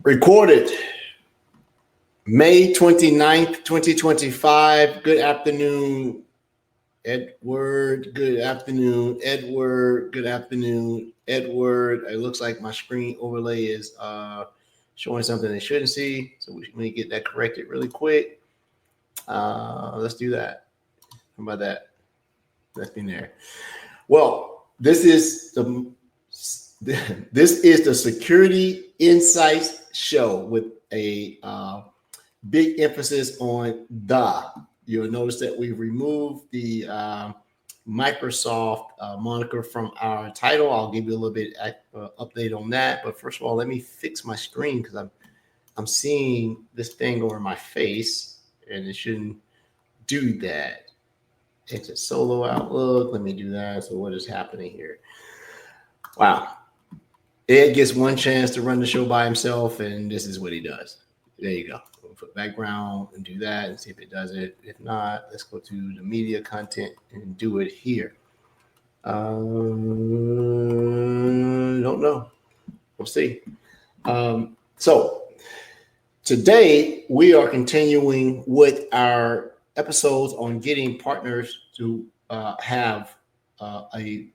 Recorded May 29th, 2025. Good afternoon, Edward. Good afternoon, Edward. Good afternoon, Edward. It looks like my screen overlay is showing something they shouldn't see. So we need to get that corrected really quick. Let's do that. How about that? That's been there. Well, this is the Security Insights show with a big emphasis on the. You'll notice that we've removed the Microsoft moniker from our title. I'll give you a little bit update on that. But first of all, let me fix my screen because I'm seeing this thing over my face, and it shouldn't do that. It's a solo Outlook. Let me do that. So what is happening here? Wow. Ed gets one chance to run the show by himself, and this is what he does. There you go. We'll put background and do that and see if it does it. If not, let's go to the media content and do it here. Don't know. We'll see. So today we are continuing with our episodes on getting partners to have a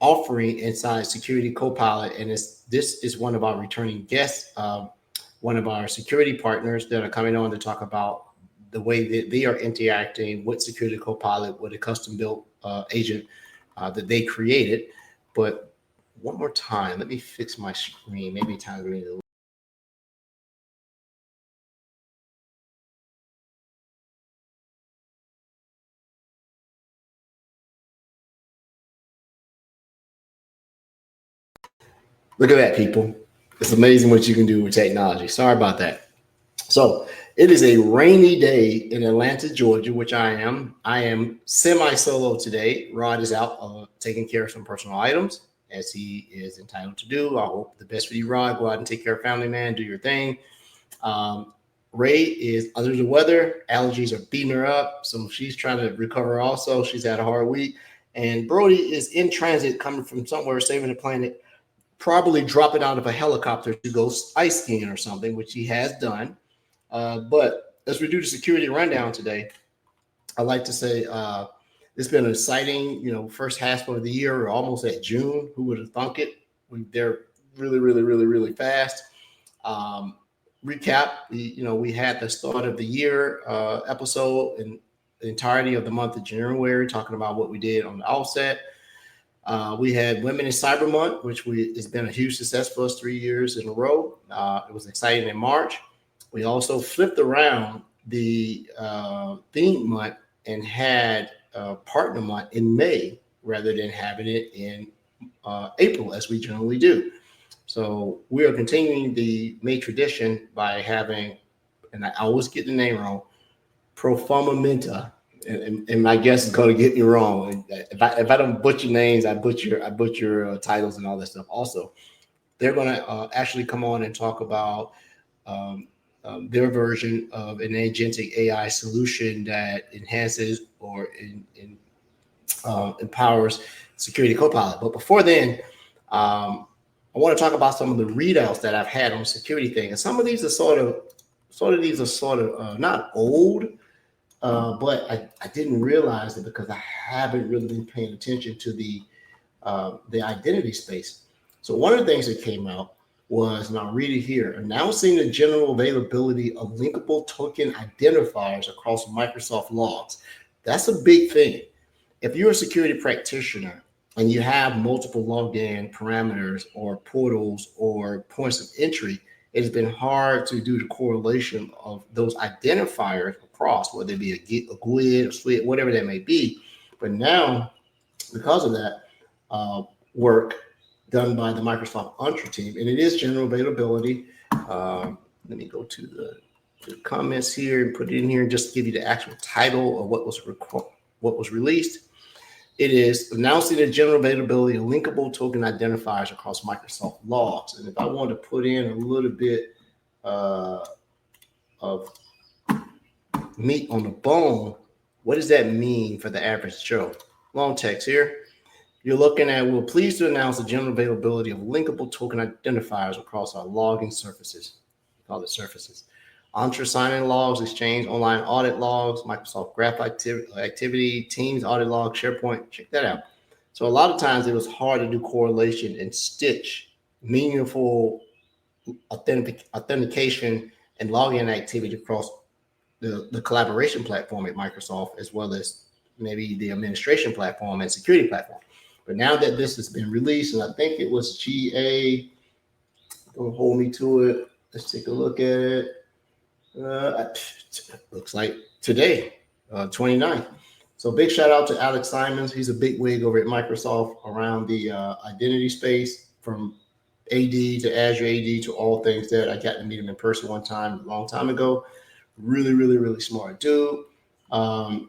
offering inside Security Copilot, and this is one of our returning guests, one of our security partners that are coming on to talk about the way that they are interacting with Security Copilot with a custom-built agent that they created. But one more time, let me fix my screen. Maybe time to read a Look at that, people. It's amazing what you can do with technology. Sorry about that. So it is a rainy day in Atlanta, Georgia, which I am. I am semi-solo today. Rod is out taking care of some personal items, as he is entitled to do. I hope the best for you, Rod. Go out and take care of family, man. Do your thing. Ray is under the weather. Allergies are beating her up, so she's trying to recover also. She's had a hard week. And Brody is in transit coming from somewhere, saving the planet, probably dropping out of a helicopter to go ice skiing or something, which he has done. But as we do the security rundown today, I'd like to say it's been an exciting, first half of the year. We're almost at June. Who would have thunk it? They're really, really, really, really fast. Recap, we had the start of the year episode in the entirety of the month of January, talking about what we did on the offset. We had Women in Cyber Month, which has been a huge success for us 3 years in a row. It was exciting in March. We also flipped around the theme month and had Partner Month in May rather than having it in April, as we generally do. So we are continuing the May tradition by having, and I always get the name wrong, Performanta. And my guess is going to get me wrong. If I don't butcher names, I butcher titles and all that stuff. Also, they're going to actually come on and talk about their version of an agentic AI solution that enhances or empowers Security Copilot. But before then, I want to talk about some of the readouts that I've had on security things. And some of these are sort of not old. But I didn't realize it because I haven't really been paying attention to the identity space. So one of the things that came out was, and I'll read it here, announcing the general availability of linkable token identifiers across Microsoft logs. That's a big thing. If you're a security practitioner and you have multiple login parameters or portals or points of entry, it has been hard to do the correlation of those identifiers across, whether it be a GUID or SWID, whatever that may be. But now, because of that work done by the Microsoft Entra team, and it is general availability. Let me go to the comments here and put it in here and just give you the actual title of what was released. It is announcing the general availability of linkable token identifiers across Microsoft logs. And if I want to put in a little bit of meat on the bone, what does that mean for the average Joe? Long text here. You're looking at, we're pleased to announce the general availability of linkable token identifiers across our logging surfaces. all the surfaces. Entra sign-in logs, Exchange online audit logs, Microsoft Graph activity, Teams audit log, SharePoint. Check that out. So a lot of times it was hard to do correlation and stitch meaningful authentication and login activity across the collaboration platform at Microsoft, as well as maybe the administration platform and security platform. But now that this has been released, and I think it was GA, don't hold me to it. Let's take a look at it. Looks like today, 29th. So big shout out to Alex Simons. He's a big wig over at Microsoft around the identity space, from AD to Azure AD to all things that. I got to meet him in person one time, a long time ago. Really, really, really smart dude. And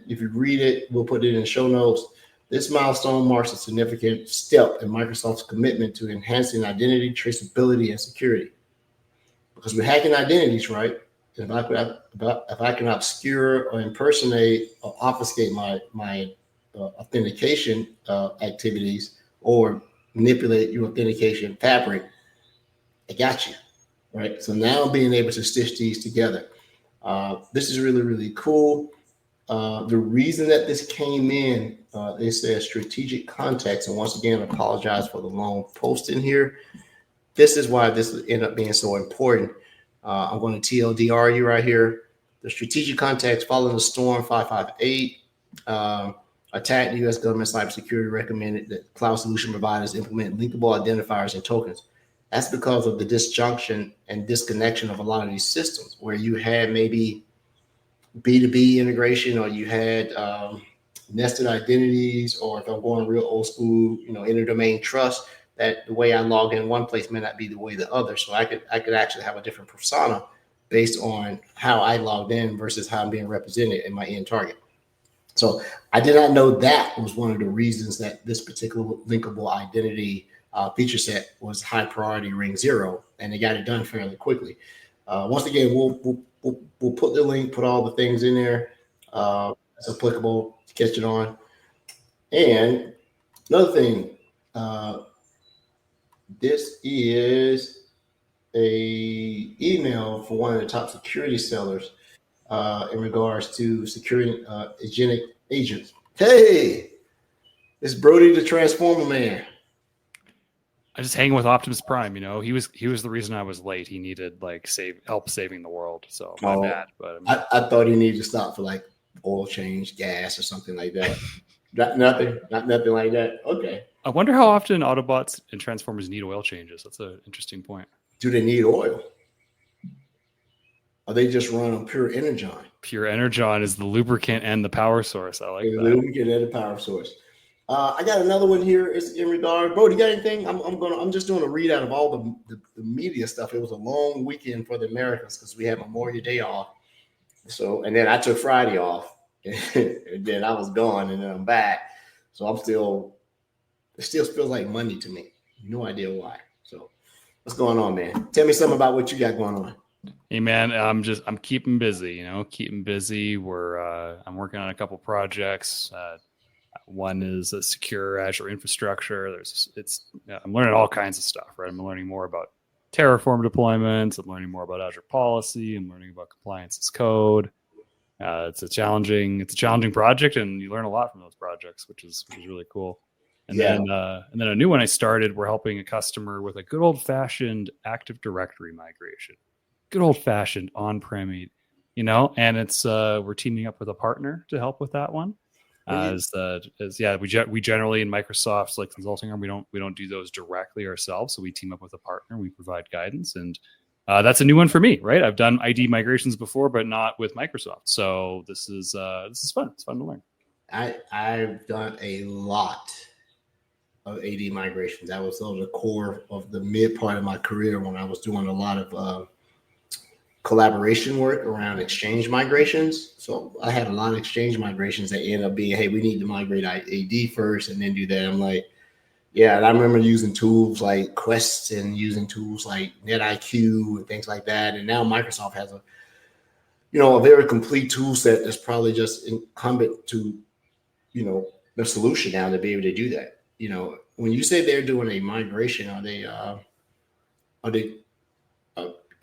if you read it, we'll put it in the show notes. This milestone marks a significant step in Microsoft's commitment to enhancing identity, traceability, and security. Because we're hacking identities, right? If I can obscure or impersonate or obfuscate my authentication activities, or manipulate your authentication fabric, I got you, right? So now being able to stitch these together, this is really, really cool. The reason that this came in, it says strategic context, and once again, I apologize for the long post in here. This is why this would end up being so important. I'm going to TLDR you right here. The strategic context following the Storm 558 attack, the U.S. government cybersecurity recommended that cloud solution providers implement linkable identifiers and tokens. That's because of the disjunction and disconnection of a lot of these systems, where you had maybe B2B integration, or you had nested identities, or if I'm going real old school, interdomain trust, that the way I log in one place may not be the way the other. So I could actually have a different persona based on how I logged in versus how I'm being represented in my end target. So I did not know that was one of the reasons that this particular linkable identity feature set was high priority ring 0, and they got it done fairly quickly. Once again, we'll put the link, put all the things in there that's applicable to catch it on. And another thing, this is a email from one of the top security sellers in regards to securing agentic agents. Hey, it's Brody the Transformer Man. I just hang with Optimus Prime. He was the reason I was late. He needed help saving the world. So my bad. But I thought he needed to stop for like oil change, gas, or something like that. Nothing like that. Okay. I wonder how often Autobots and Transformers need oil changes. That's an interesting point. Do they need oil? Or they just run on pure energon? Pure energon is the lubricant and the power source. I like that. The lubricant and the power source. I got another one here. Is in regard. Bro, do you got anything? I'm just doing a readout of all the media stuff. It was a long weekend for the Americans because we had Memorial Day off. So, and then I took Friday off, and then I was gone, and then I'm back. So it still feels like Monday to me. No idea why. So what's going on, man? Tell me something about what you got going on. Hey man, I'm keeping busy, keeping busy. I'm working on a couple projects. One is a secure Azure infrastructure. I'm learning all kinds of stuff, right? I'm learning more about Terraform deployments. I'm learning more about Azure policy. I'm learning about compliance as code. It's a challenging project, and you learn a lot from those projects, which is really cool. And then a new one I started. We're helping a customer with a good old fashioned Active Directory migration, good old fashioned on-prem, and it's we're teaming up with a partner to help with that one. We generally in Microsoft's consulting arm, we don't do those directly ourselves, so we team up with a partner. We provide guidance, and that's a new one for me, right? I've done ID migrations before, but not with Microsoft. So this is fun. It's fun to learn. I've done a lot of AD migrations. That was sort of the core of the mid part of my career when I was doing a lot of collaboration work around Exchange migrations. So I had a lot of Exchange migrations that end up being, hey, we need to migrate AD first and then do that. I'm like, yeah. And I remember using tools like Quest and using tools like NetIQ and things like that. And now Microsoft has a very complete tool set that's probably just incumbent to, the solution now to be able to do that. When you say they're doing a migration, are they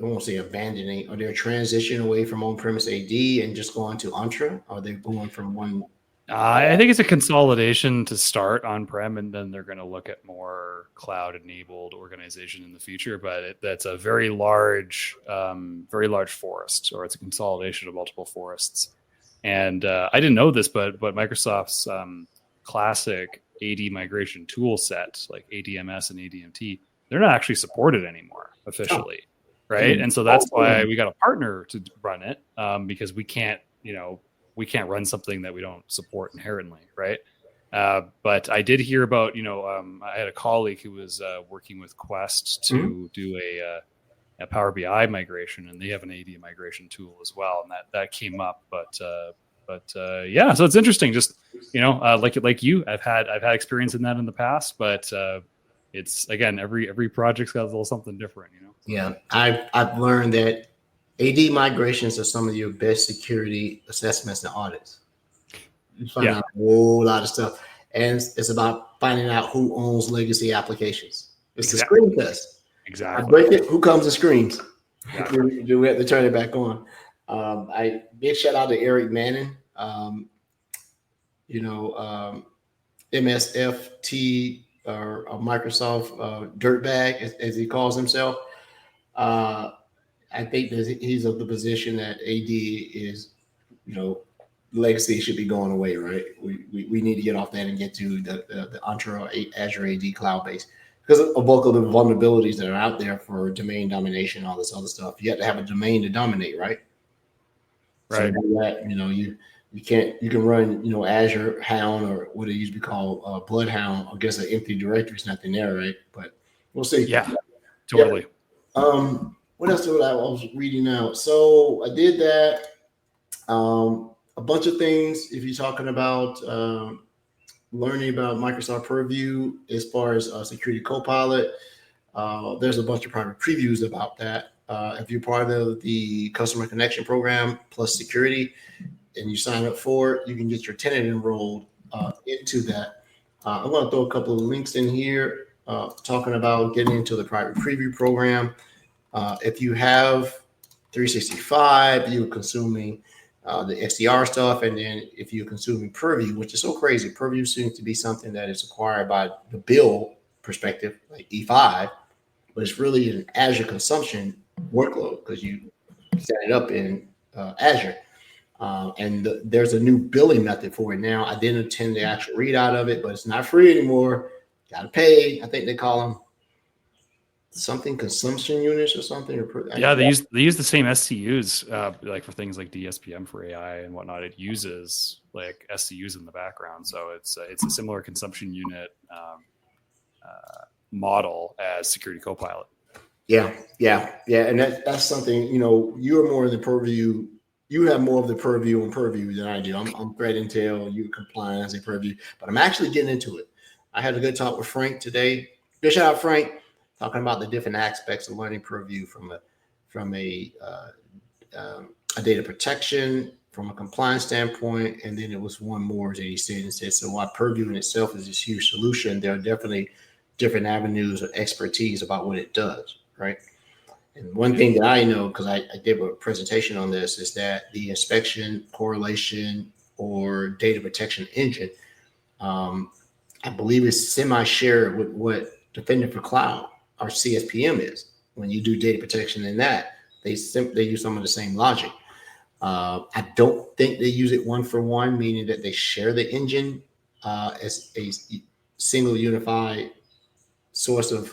I won't say abandoning, are they transitioning away from on-premise AD and just going to Entra? Are they going from one? I think it's a consolidation to start on-prem, and then they're going to look at more cloud-enabled organization in the future. But that's a very large forest, or it's a consolidation of multiple forests. And I didn't know this, but Microsoft's classic AD migration tool set, like ADMS and ADMT, they're not actually supported anymore officially, right? And so that's why we got a partner to run it, because we can't run something that we don't support inherently, right? But I did hear about, I had a colleague who was working with Quest to do a Power BI migration, and they have an AD migration tool as well, and that came up. But yeah, so it's interesting. Just like you, I've had experience in that in the past, but it's, again, every project's got a little something different, Yeah, I've learned that AD migrations are some of your best security assessments and audits. You find out a whole lot of stuff, and it's about finding out who owns legacy applications. It's the screen test. Exactly. I break it. Who comes and screams? Exactly. Do we have to turn it back on? I big shout out to Eric Manning. MSFT or Microsoft dirtbag, as he calls himself. I think that he's of the position that AD is, legacy should be going away, right? We need to get off that and get to the Entra Azure AD cloud base, because a bulk of the vulnerabilities that are out there for domain domination, all this other stuff. You have to have a domain to dominate, right? Right. So that, you can run, Azure Hound, or what it used to be called, Bloodhound, against an empty directory. It's nothing there, right? But we'll see. Yeah, totally. Yeah. What else did I was reading out? So I did that. A bunch of things. If you're talking about learning about Microsoft Purview as far as Security Copilot, there's a bunch of private previews about that. If you're part of the Customer Connection Program plus Security, and you sign up for it, you can get your tenant enrolled into that. I'm going to throw a couple of links in here talking about getting into the private preview program. If you have 365, you're consuming the XDR stuff, and then if you're consuming Purview, which is so crazy, Purview seems to be something that is acquired by the bill perspective, like E5, but it's really an Azure consumption workload because you set it up in Azure. And there's a new billing method for it now. I didn't attend the actual readout of it, but it's not free anymore. Got to pay. I think they call them something consumption units or something. Yeah, they use the same SCUs, like for things like DSPM for AI and whatnot. It uses like SCUs in the background, so it's a similar consumption unit model as Security Copilot. Yeah, and that's something, you're more of the Purview. You have more of the Purview and Purview than I do. I'm threat intel, you compliance and Purview, but I'm actually getting into it. I had a good talk with Frank today. Good shout out, Frank, talking about the different aspects of learning Purview from a data protection, from a compliance standpoint, and then it was one more that he said so while Purview in itself is this huge solution, there are definitely different avenues of expertise about what it does, right? And one thing that I know, because I did a presentation on this, is that the inspection, correlation, or data protection engine, I believe is semi-shared with what Defender for Cloud, or CSPM, is. When you do data protection in that, they use some of the same logic. I don't think they use it one for one, meaning that they share the engine as a single unified source of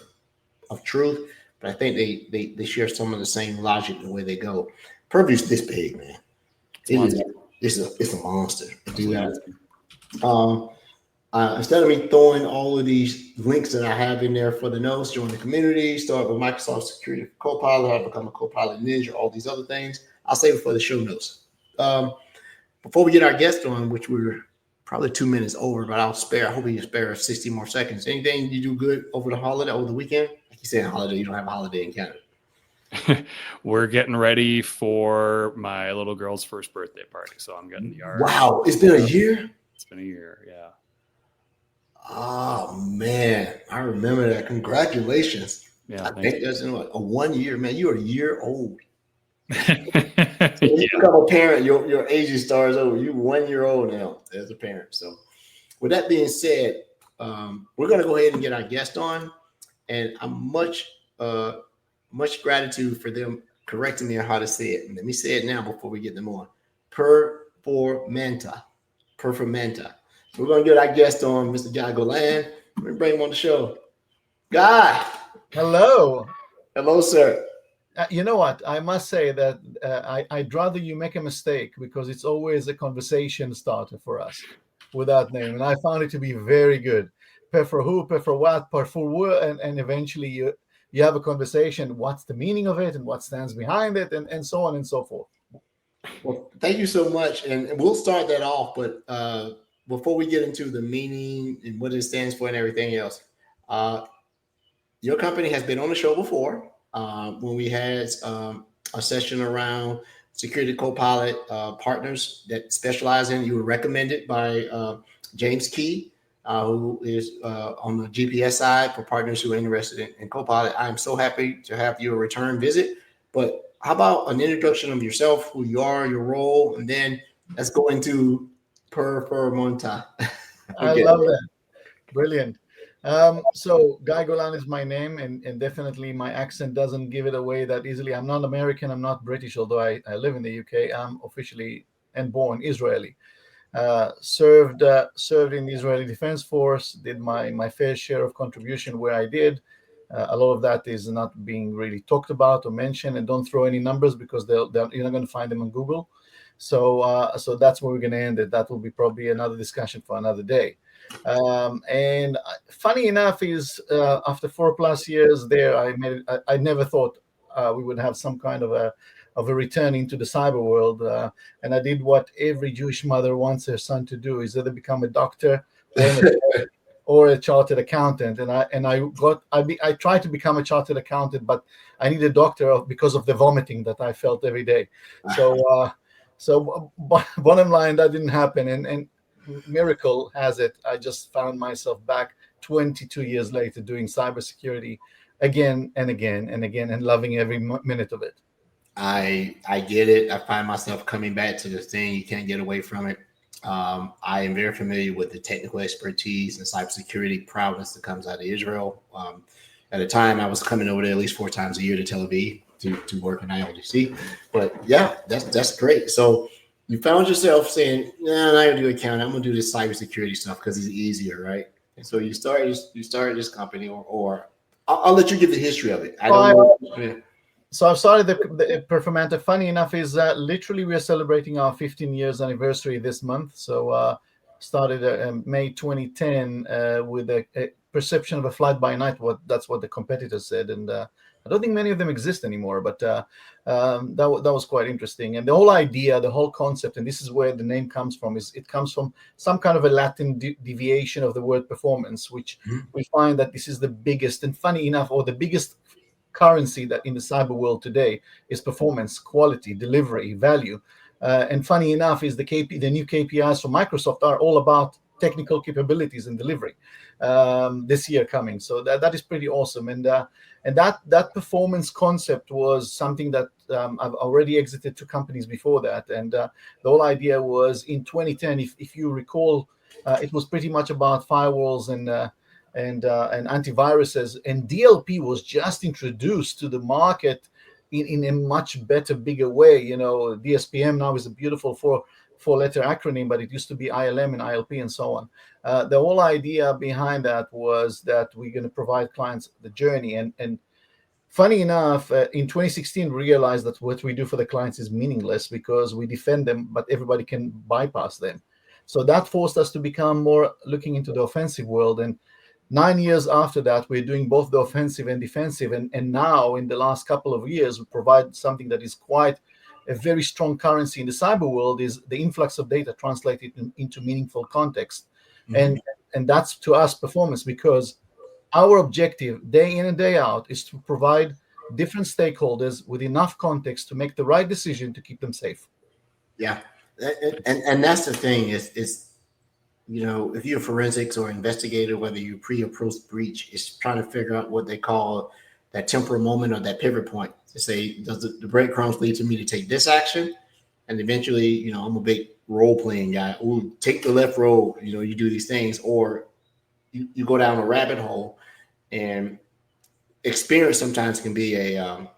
truth. But I think they share some of the same logic the way they go. Purview's this big, man. It's a monster. Do that. Instead of me throwing all of these links that I have in there for the notes, join the community, start with Microsoft Security Copilot, I become a Copilot Ninja, all these other things, I'll save it for the show notes. Before we get our guest on, which we're probably 2 minutes over, but I hope we can spare 60 more seconds. Anything you do good over the weekend? Like you said, holiday, you don't have a holiday in Canada. We're getting ready for my little girl's first birthday party, so I'm getting the yard. Wow, it's been a year? It's been a year, yeah. Oh, man, I remember that. Congratulations. Yeah. I think that's in a 1 year, man. You're a year old. Thanks. So when you become a parent, your age starts over. You're 1 year old now as a parent. So with that being said, we're going to go ahead and get our guest on, and I'm much gratitude for them correcting me on how to say it. Let me say it now before we get them on. Performanta. Performanta. So we're going to get our guest on, Mr. Guy Golan. Let me bring him on the show. Guy. Hello. Hello, sir. You know what? I must say that I'd rather you make a mistake, because it's always a conversation starter for us with that name. And I found it to be very good. Per for who, per for what, per for what, and eventually you have a conversation. What's the meaning of it and what stands behind it, and so on and so forth. Well, thank you so much. And we'll start that off. But before we get into the meaning and what it stands for and everything else, your company has been on the show before when we had a session around Security Copilot partners that specialize in. You were recommended by James Key, who is on the GPS side for partners who are interested in Copilot. I'm so happy to have you a return visit. But how about an introduction of yourself, who you are, your role, and then let's go into Performanta. I love that. Brilliant. So Guy Golan is my name, and definitely my accent doesn't give it away that easily. I'm not American. I'm not British, although I live in the UK. I'm officially and born Israeli. Served in the Israeli Defense Force, did my fair share of contribution where I did. A lot of that is not being really talked about or mentioned, and don't throw any numbers, because you're not going to find them on Google. So that's where we're going to end it. That will be probably another discussion for another day. And funny enough is after 4+ years there, I never thought we would have some kind of a return into the cyber world, and I did what every Jewish mother wants her son to do: is either become a doctor or a chartered accountant. And I tried to become a chartered accountant, but I need a doctor because of the vomiting that I felt every day. So bottom line, that didn't happen. And miracle has it, I just found myself back 22 years later doing cybersecurity again and again and again, and loving every minute of it. I get it. I find myself coming back to this thing. You can't get away from it. I am very familiar with the technical expertise and cybersecurity prowess that comes out of Israel. At a time, I was coming over there at least 4 times a year to Tel Aviv to work in ILDC. But yeah, that's great. So you found yourself saying, "Nah, I'm not gonna do accounting. I'm gonna do this cybersecurity stuff because it's easier, right?" And so you started this company, or I'll let you give the history of it. I don't know. Yeah. So I've started the Performanta. Funny enough, is literally we are celebrating our 15 years anniversary this month. So started May 2010 with a perception of a flight by night. That's what the competitors said, and I don't think many of them exist anymore. But that was quite interesting. And the whole idea, the whole concept, and this is where the name comes from, is it comes from some kind of a Latin deviation of the word performance, which we find that this is the biggest, and funny enough, or the biggest currency that in the cyber world today is performance, quality, delivery, value. And funny enough is the new KPIs from Microsoft are all about technical capabilities and delivery this year coming. So that is pretty awesome. And that performance concept was something that I've already exited 2 companies before that. And the whole idea was in 2010, if you recall, it was pretty much about firewalls and antiviruses, and DLP was just introduced to the market in a much better, bigger way. DSPM now is a beautiful four-letter acronym, but it used to be ILM and ILP and so on. The whole idea behind that was that we're going to provide clients the journey. And funny enough, in 2016, we realized that what we do for the clients is meaningless because we defend them, but everybody can bypass them. So that forced us to become more looking into the offensive world. And 9 years after that, we're doing both the offensive and defensive. And now, in the last couple of years, we provide something that is quite a very strong currency in the cyber world, is the influx of data translated into meaningful context. And that's, to us, performance, because our objective day in and day out is to provide different stakeholders with enough context to make the right decision to keep them safe. Yeah. And that's the thing is if you're forensics or investigator, whether you pre or post breach, is trying to figure out what they call that temporal moment or that pivot point to say, does the breadcrumbs lead to me to take this action? And eventually, you know, I'm a big role playing guy. Ooh, take the left road, you know, you do these things, or you go down a rabbit hole, and experience sometimes can be a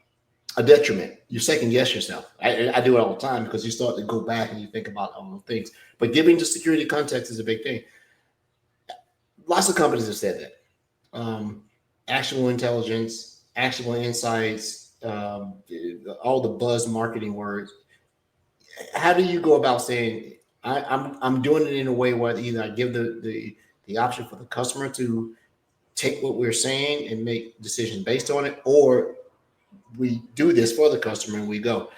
detriment. You second guess yourself. I do it all the time because you start to go back and you think about all those things. But giving the security context is a big thing. Lots of companies have said that. Actionable intelligence, actionable insights, all the buzz marketing words. How do you go about saying I'm doing it in a way where either I give the option for the customer to take what we're saying and make decisions based on it, or we do this for the customer and we go.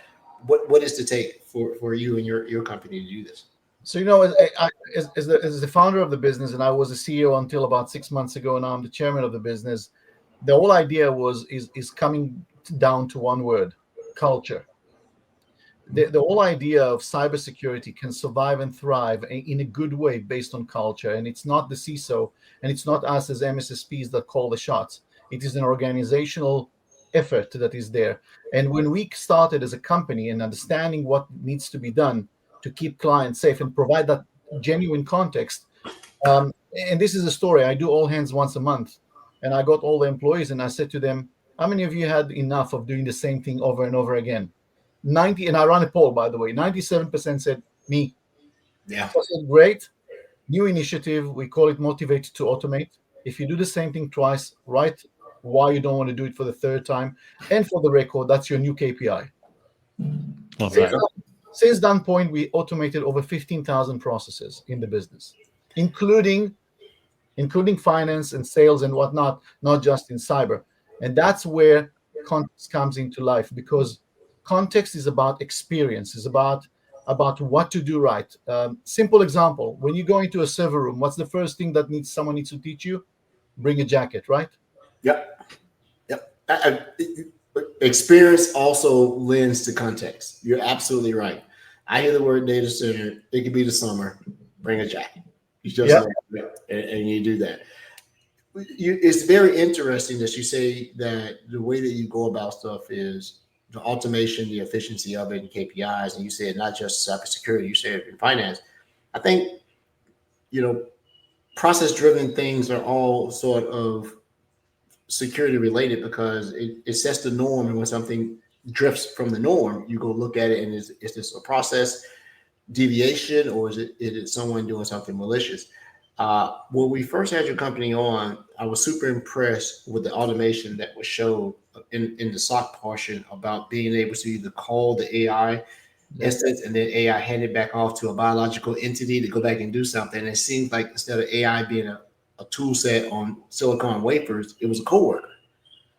What is to take for you and your company to do this? So, you know, as the founder of the business, and I was a CEO until about 6 months ago, now I'm the chairman of the business. The whole idea is coming down to one word: culture. The whole idea of cybersecurity can survive and thrive in a good way based on culture. And it's not the CISO, and it's not us as MSSPs that call the shots. It is an organizational effort that is there. And when we started as a company and understanding what needs to be done to keep clients safe and provide that genuine context, and this is a story. I do all hands once a month, and I got all the employees and I said to them, how many of you had enough of doing the same thing over and over again? 90, and I ran a poll, by the way, 97% said me. Yeah. So I said, great. New initiative. We call it Motivate to Automate. If you do the same thing twice, write why you don't want to do it for the third time. And for the record, that's your new KPI. Love that. Since that point, we automated over 15,000 processes in the business, including finance and sales and whatnot, not just in cyber. And that's where context comes into life, because context is about experience, is about what to do right. Simple example: when you go into a server room, what's the first thing that someone needs to teach you? Bring a jacket, right? Yep. Experience also lends to context. You're absolutely right. I hear the word data center. It could be the summer. Bring a jacket. You just and you do that. It's very interesting that you say that the way that you go about stuff is the automation, the efficiency of it, and KPIs. And you said not just cybersecurity, you said in finance. I think, you know, process-driven things are all sort of security related because it sets the norm. And when something drifts from the norm, you go look at it and is this a process deviation, or is it someone doing something malicious? When we first had your company on, I was super impressed with the automation that was showed in the SOC portion about being able to either call the AI instance and then AI hand it back off to a biological entity to go back and do something. And it seems like instead of AI being a tool set on silicon wafers, it was a coworker.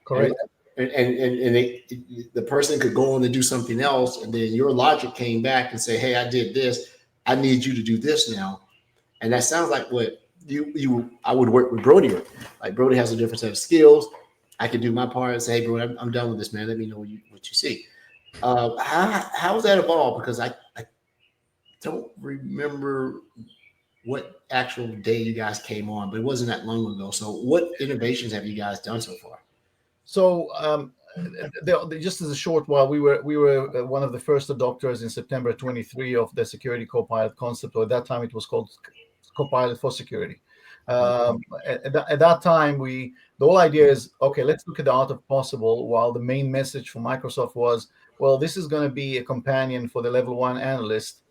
Correct. And the person could go on and do something else, and then your logic came back and say, "Hey, I did this. I need you to do this now." And that sounds like what I would work with Brody with. Like Brody has a different set of skills. I could do my part and say, "Hey, Brody, I'm done with this, man. Let me know what you see." How's that evolved? Because I don't remember what actual day you guys came on, but it wasn't that long ago. So what innovations have you guys done so far? So just as a short while, we were one of the first adopters in September 23 of the Security Copilot concept, or at that time it was called Copilot for Security. At that time, the whole idea is, okay, let's look at the art of possible, while the main message from Microsoft was, well, this is going to be a companion for the level 1 analyst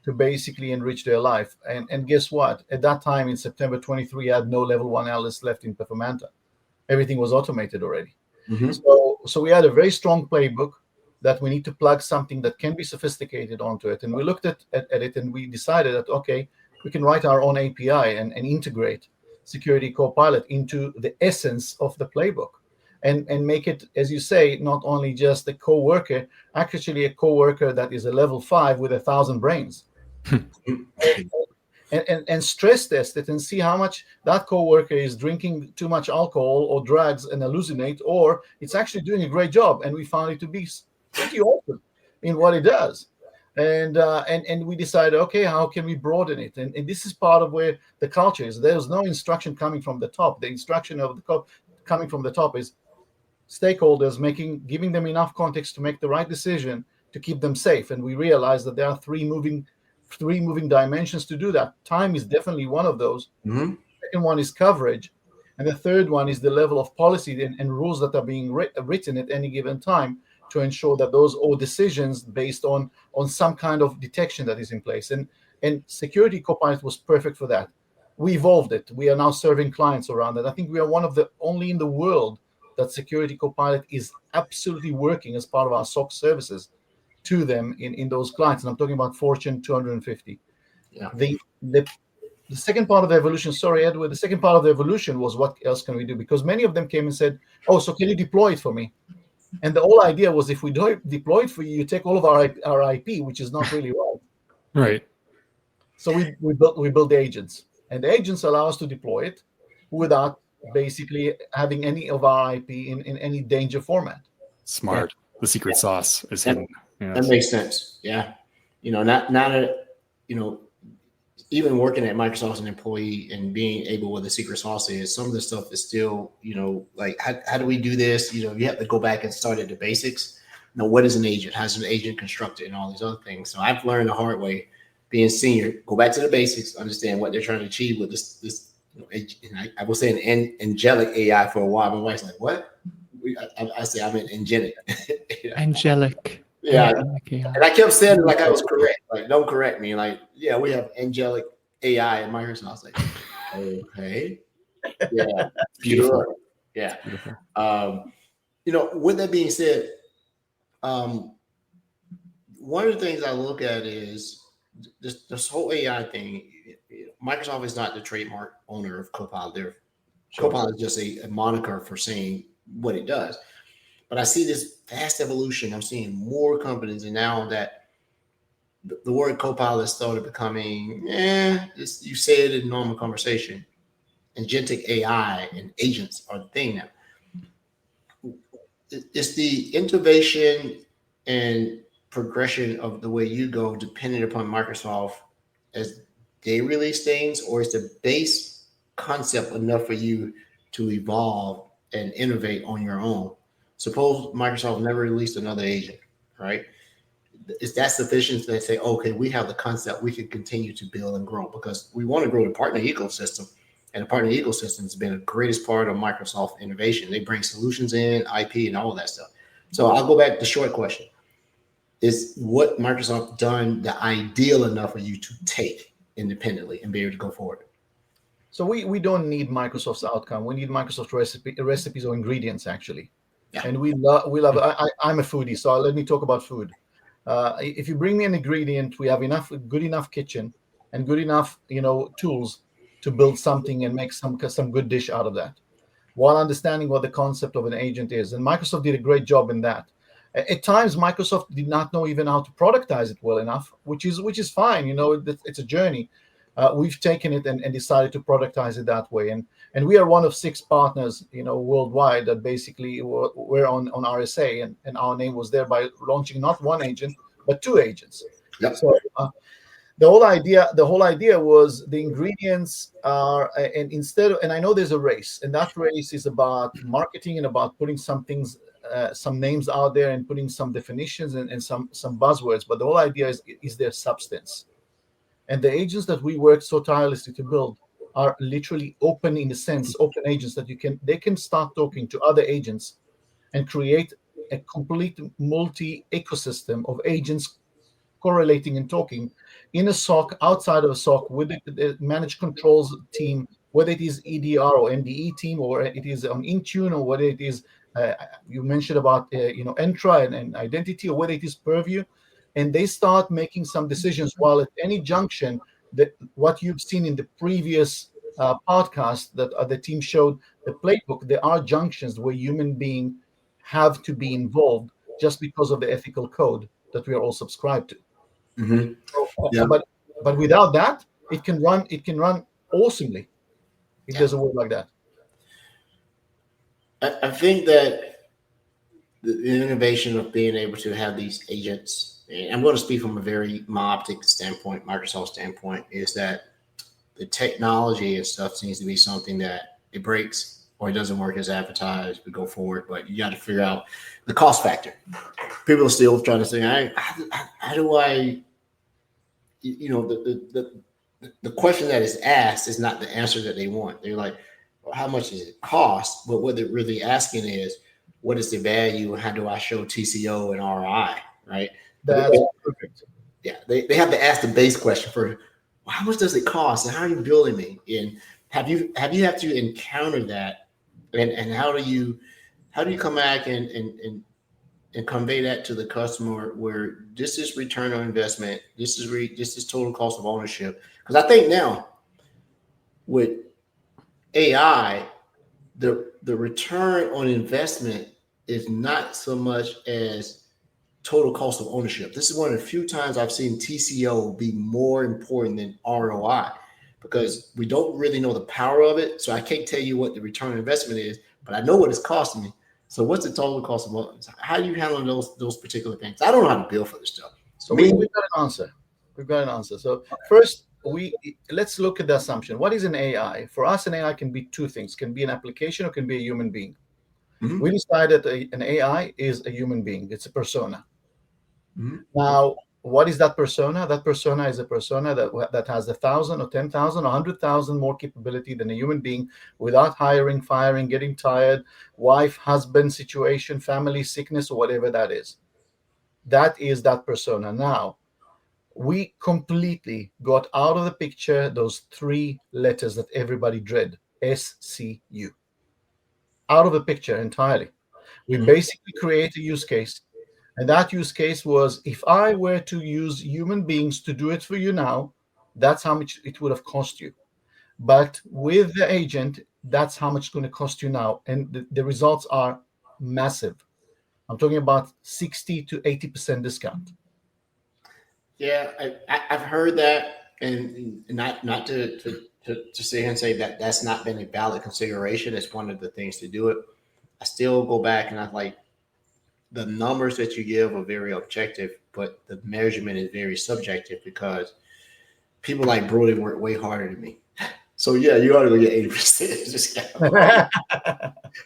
to basically enrich their life. And guess what? At that time in September 23, I had no level 1 analysts left in Performanta. Everything was automated already. Mm-hmm. So we had a very strong playbook that we need to plug something that can be sophisticated onto it. And we looked at it and we decided that, okay, we can write our own API and integrate Security Copilot into the essence of the playbook and make it, as you say, not only just a coworker, actually a coworker that is a level 5 with 1,000 brains. And stress test it and see how much that coworker is drinking too much alcohol or drugs and hallucinate, or it's actually doing a great job. And we found it to be pretty open in what it does. And we decided, okay, how can we broaden it? And this is part of where the culture is. There's no instruction coming from the top. The instruction of the coming from the top is stakeholders, giving them enough context to make the right decision to keep them safe. And we realize that there are three moving dimensions to do that. Time is definitely one of those. Mm-hmm. Second one is coverage. And the third one is the level of policy and rules that are being written at any given time to ensure that those are decisions based on some kind of detection that is in place. And Security Copilot was perfect for that. We evolved it. We are now serving clients around it. I think we are one of the only in the world that Security Copilot is absolutely working as part of our SOC services to them in those clients. And I'm talking about Fortune 250. Yeah. The second part of the evolution, sorry, Edward, the second part of the evolution was what else can we do? Because many of them came and said, oh, so can you deploy it for me? And the whole idea was if we deploy it for you, you take all of our IP, which is not really right. Right. So we built the agents. And the agents allow us to deploy it without basically having any of our IP in any danger format. Smart. Yeah. The secret sauce is hidden. Yes. That makes sense. Yeah. Not even working at Microsoft as an employee and being able with the secret sauce is some of the stuff is still, like how do we do this? You have to go back and start at the basics. What is an agent? How's an agent constructed and all these other things? So I've learned the hard way being senior, go back to the basics, understand what they're trying to achieve with this I was saying angelic AI for a while. My wife's like, what? I say I'm an angelic. Angelic. Yeah. And I kept saying it like I was correct. Like, don't correct me. Like, yeah, we have angelic AI in Microsoft. I was like, okay. Yeah. Beautiful. Sure. Yeah. Beautiful. With that being said, one of the things I look at is this whole AI thing. Microsoft is not the trademark owner of Copilot. Copilot is just a moniker for saying what it does. But I see this fast evolution. I'm seeing more companies, and now that the word Copilot started becoming, you say it in normal conversation. Agentic AI and agents are the thing now. It's the innovation and progression of the way you go dependent upon Microsoft as they release things, or is the base concept enough for you to evolve and innovate on your own? Suppose Microsoft never released another agent, right? Is that sufficient to say, okay, we have the concept, we can continue to build and grow? Because we want to grow the partner ecosystem, and the partner ecosystem has been the greatest part of Microsoft innovation. They bring solutions in, IP, and all of that stuff. So I'll go back to the short question. Is what Microsoft done the ideal enough for you to take independently and be able to go forward? So we don't need Microsoft's outcome. We need Microsoft recipes or ingredients, actually. Yeah. And we love. I'm a foodie, so let me talk about food. If you bring me an ingredient, we have good enough kitchen and good enough, tools to build something and make some good dish out of that, while understanding what the concept of an agent is. And Microsoft did a great job in that. At times, Microsoft did not know even how to productize it well enough, which is fine. It's a journey. We've taken it and decided to productize it that way. And we are one of 6 partners, worldwide that basically we're on RSA, and our name was there by launching not one agent, but 2 agents. Yep. So the whole idea was the ingredients are, and I know there's a race, and that race is about marketing and about putting some things, some names out there and putting some definitions and some buzzwords. But the whole idea is their substance. And the agents that we work so tirelessly to build are literally open, in a sense, open agents that they can start talking to other agents and create a complete multi-ecosystem of agents correlating and talking in a SOC, outside of a SOC, with the managed controls team, whether it is EDR or MDE team, or it is on Intune, or whether it is, you mentioned about, Entra and identity, or whether it is Purview. And they start making some decisions, while at any junction, that what you've seen in the previous podcast that the team showed, the playbook, there are junctions where human beings have to be involved just because of the ethical code that we are all subscribed to. Mm-hmm. Yeah. But without that, it can run awesomely. It doesn't work like that. I think that the innovation of being able to have these agents, and I'm going to speak from a very myoptic standpoint, Microsoft standpoint, is that the technology and stuff seems to be something that it breaks or it doesn't work as advertised, we go forward. But you got to figure out the cost factor. People are still trying to say, how do I, the question that is asked is not the answer that they want. They're like, well, how much does it cost? But what they're really asking is, what is the value? And how do I show TCO and ROI? Right? That's perfect. Yeah, they have to ask the base question first. Well, how much does it cost, and how are you billing me? And have you had to encounter that? And how do you come back and convey that to the customer where this is return on investment, this is total cost of ownership? Because I think now with AI, the return on investment is not so much as total cost of ownership. This is one of the few times I've seen TCO be more important than ROI, because we don't really know the power of it. So I can't tell you what the return on investment is, but I know what it's costing me. So what's the total cost of ownership? How do you handle those particular things? I don't know how to bill for this stuff. So we've got an answer. We've got an answer. So first, let's look at the assumption. What is an AI? For us, an AI can be two things. Can be an application or can be a human being. Mm-hmm. We decided an AI is a human being. It's a persona. Mm-hmm. Now, what is that persona? That persona is a persona that has 1,000 or 10,000 or 100,000 more capability than a human being, without hiring, firing, getting tired, wife, husband situation, family, sickness, or whatever that is. That is that persona. Now, we completely got out of the picture those three letters that everybody dread, SCU. Out of the picture entirely. We basically create a use case. And that use case was, if I were to use human beings to do it for you now, that's how much it would have cost you. But with the agent, that's how much it's going to cost you now. And the results are massive. I'm talking about 60 to 80% discount. Yeah, I've heard that, and not to sit here and say that that's not been a valid consideration. It's one of the things to do it. I still go back and I'm like, the numbers that you give are very objective, but the measurement is very subjective, because people like Brody work way harder than me. So yeah, you ought to go get 80% discount.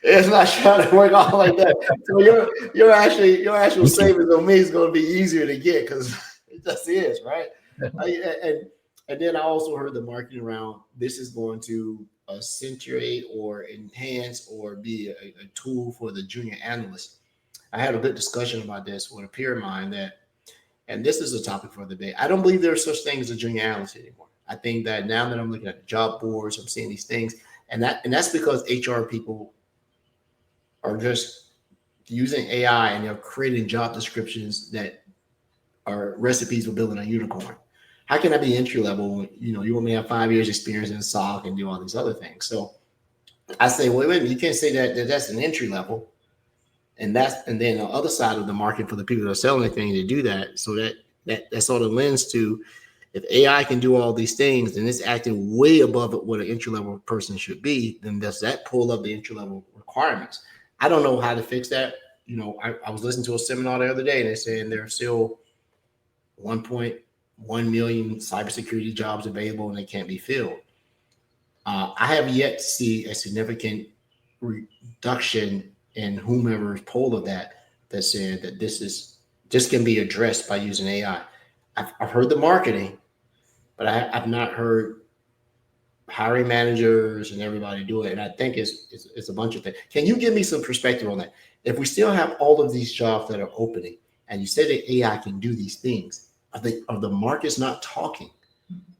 It's not trying to work out like that. So your actual savings on me is going to be easier to get, because it just is, right? And then I also heard the marketing around this is going to accentuate or enhance or be a tool for the junior analyst. I had a good discussion about this with a peer of mine and this is a topic for the debate. I don't believe there's such thing as a junior analyst anymore. I think that now that I'm looking at the job boards, I'm seeing these things, and that's because HR people are just using AI and they're creating job descriptions that are recipes for building a unicorn. How can I be entry level? You want me to have 5 years experience in SOC and do all these other things. So I say, wait a minute, you can't say that's an entry level. And then the other side of the market for the people that are selling anything to do that. So that sort of lends to, if AI can do all these things and it's acting way above what an entry level person should be, then does that pull up the entry level requirements? I don't know how to fix that. I was listening to a seminar the other day and they're saying there are still 1.1 million cybersecurity jobs available and they can't be filled. I have yet to see a significant reduction in whomever's poll of that said that this can be addressed by using AI. I've heard the marketing, but I've not heard hiring managers and everybody do it. And I think it's a bunch of things. Can you give me some perspective on that? If we still have all of these jobs that are opening, and you say that AI can do these things, are the markets not talking?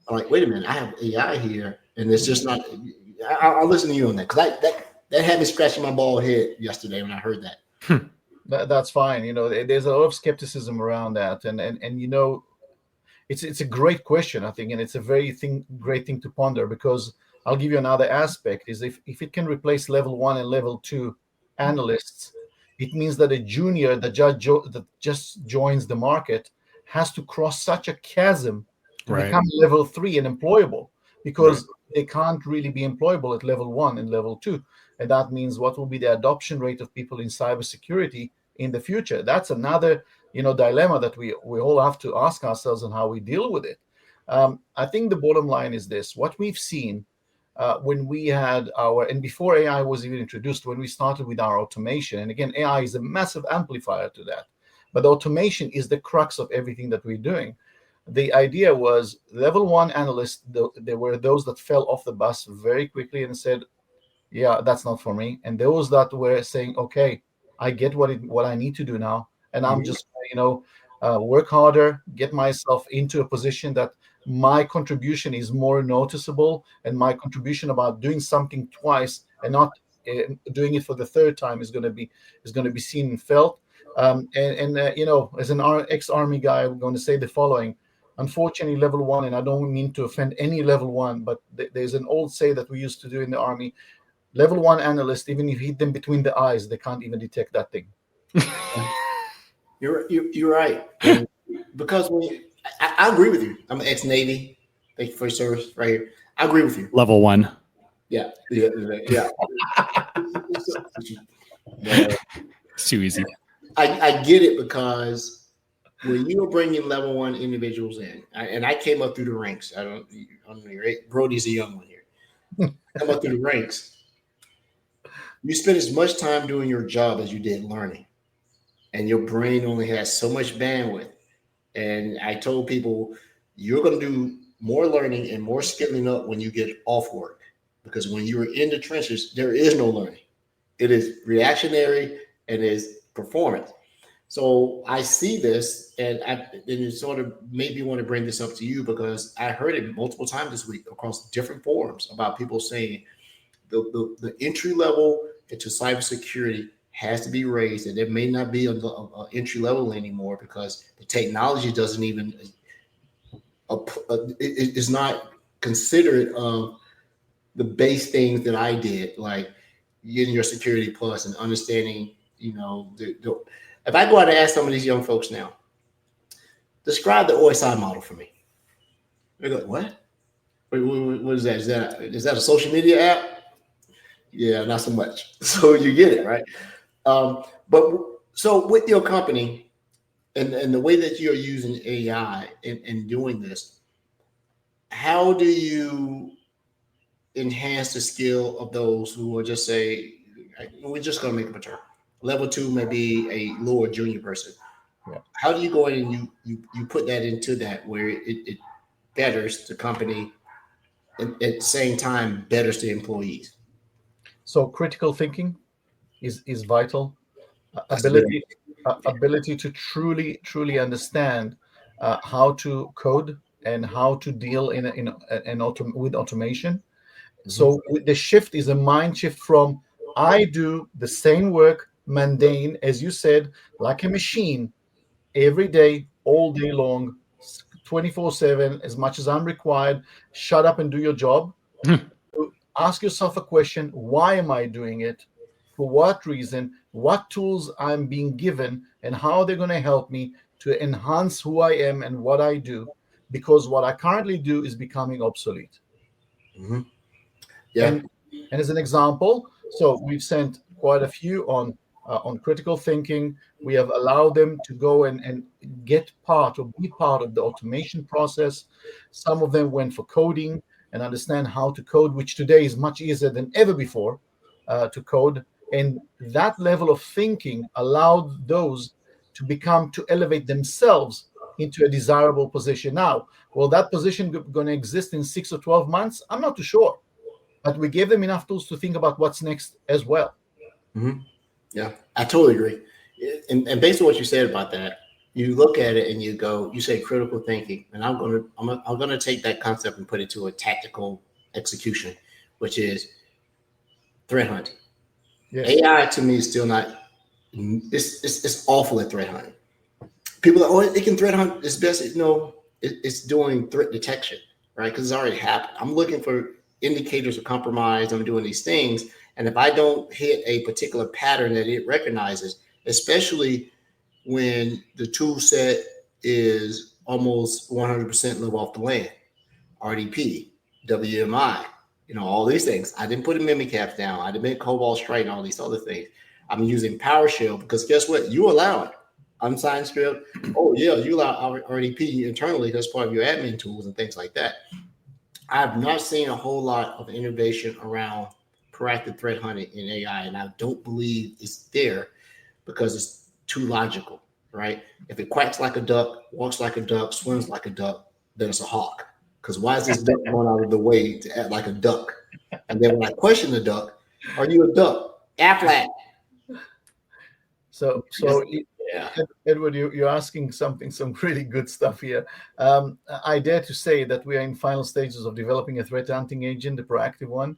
I'm like, wait a minute, I have AI here, and it's just not. I'll listen to you on that, because that had me scratching my bald head yesterday when I heard that. That's fine. There's a lot of skepticism around that, and it's a great question, I think, and it's a great thing to ponder, because I'll give you another aspect is if it can replace level 1 and level 2 analysts, it means that a junior that just joins the market has to cross such a chasm to become level 3 and employable, because they can't really be employable at level 1 and level 2. And that means what will be the adoption rate of people in cybersecurity in the future? That's another dilemma that we all have to ask ourselves and how we deal with it. I think the bottom line is this. What we've seen when we had and before AI was even introduced, when we started with our automation, and again, AI is a massive amplifier to that, but automation is the crux of everything that we're doing. The idea was level one analysts, there were those that fell off the bus very quickly and said, yeah, that's not for me. And those that were saying, okay, I get what I need to do now, and I'm just work harder, get myself into a position that my contribution is more noticeable, and my contribution about doing something twice and not doing it for the third time is going to be seen and felt. As an ex-army guy, I'm going to say the following. Unfortunately, level one, and I don't mean to offend any level one, but there's an old say that we used to do in the army. Level one analyst, even if you hit them between the eyes, they can't even detect that thing. You're right. And because I agree with you. I'm an ex-Navy. Thank you for your service right here. I agree with you. Level one. Yeah. It's too easy. I get it, because when you are bringing level one individuals in, and I came up through the ranks. I don't know, right? Brody's a young one here. Come up through the ranks. You spend as much time doing your job as you did learning, and your brain only has so much bandwidth. And I told people, you're going to do more learning and more skilling up when you get off work, because when you're in the trenches, there is no learning. It is reactionary and is performance. So I see this, and it sort of made me want to bring this up to you, because I heard it multiple times this week across different forums about people saying the entry level into cybersecurity has to be raised, and there may not be an entry level anymore, because the technology doesn't even it is not considered the base things that I did, like getting your Security Plus and understanding. If I go out and ask some of these young folks now, describe the OSI model for me, they go, what? What is that? Is that a social media app? Yeah, not so much. So you get it, right? But so with your company and the way that you're using AI in doing this, how do you enhance the skill of those who are just say, we're just going to make up a term. Level two may be a lower junior person. Yeah. How do you go in and you put that into that where it betters the company and at the same time betters the employees? So critical thinking is vital. Ability to truly understand how to code and how to deal with automation. Mm-hmm. So the shift is a mind shift from I do the same work, mundane, as you said, like a machine, every day, all day long, 24/7, as much as I'm required. Shut up and do your job. Ask yourself a question: why am I doing it? For what reason? What tools I'm being given, and how they're going to help me to enhance who I am and what I do? Because what I currently do is becoming obsolete. Mm-hmm. Yeah. And as an example, so we've sent quite a few on critical thinking. We have allowed them to go and get part or be part of the automation process. Some of them went for coding and understand how to code, which today is much easier than ever before to code. And that level of thinking allowed those to elevate themselves into a desirable position. Now, will that position going to exist in 6 or 12 months? I'm not too sure. But we gave them enough tools to think about what's next as well. Mm-hmm. Yeah, I totally agree. And based on what you said about that, you look at it and you say critical thinking, and I'm gonna take that concept and put it to a tactical execution, which is threat hunting. Yes. AI to me is still not. It's awful at threat hunting. People are, it can threat hunt. It's best, it's doing threat detection, right? Because it's already happened. I'm looking for indicators of compromise. I'm doing these things, and if I don't hit a particular pattern that it recognizes, especially when the tool set is almost 100% live off the land, RDP, WMI, all these things. I didn't put a Mimicaps down. I didn't make Cobalt Strike and all these other things. I'm using PowerShell because guess what? You allow it. Unsigned script. Oh yeah, you allow RDP internally. That's part of your admin tools and things like that. I've not seen a whole lot of innovation around proactive threat hunting in AI, and I don't believe it's there because it's too logical, right? If it quacks like a duck, walks like a duck, swims like a duck, then it's a hawk. Because why is this duck going out of the way to act like a duck? And then when I question the duck, are you a duck? Aflac. So Yeah. Edward, you're asking some really good stuff here. I dare to say that we are in final stages of developing a threat hunting agent, the proactive one,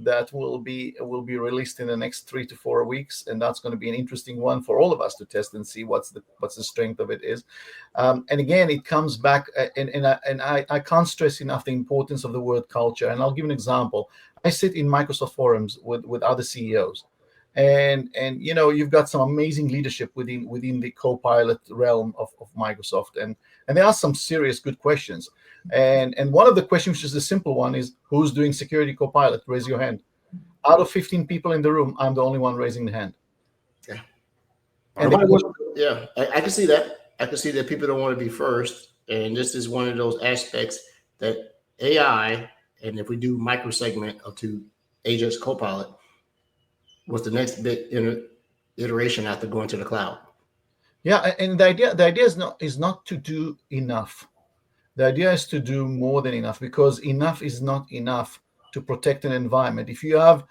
that will be released in the next 3 to 4 weeks, and that's going to be an interesting one for all of us to test and see what's the strength of it is. And again, it comes back, and I can't stress enough the importance of the word culture. And I'll give an example. I sit in Microsoft forums with other CEOs. And you've got some amazing leadership within the Copilot realm of Microsoft, and they ask some serious good questions. And one of the questions, which is a simple one, is who's doing Security Copilot? Raise your hand. Out of 15 people in the room, I'm the only one raising the hand. Yeah. And I can see that. I can see that people don't want to be first, and this is one of those aspects that AI, and if we do microsegment of to Agents Copilot, was the next big iteration after going to the cloud. Yeah, and the idea is not to do enough. The idea is to do more than enough, because enough is not enough to protect an environment. If you have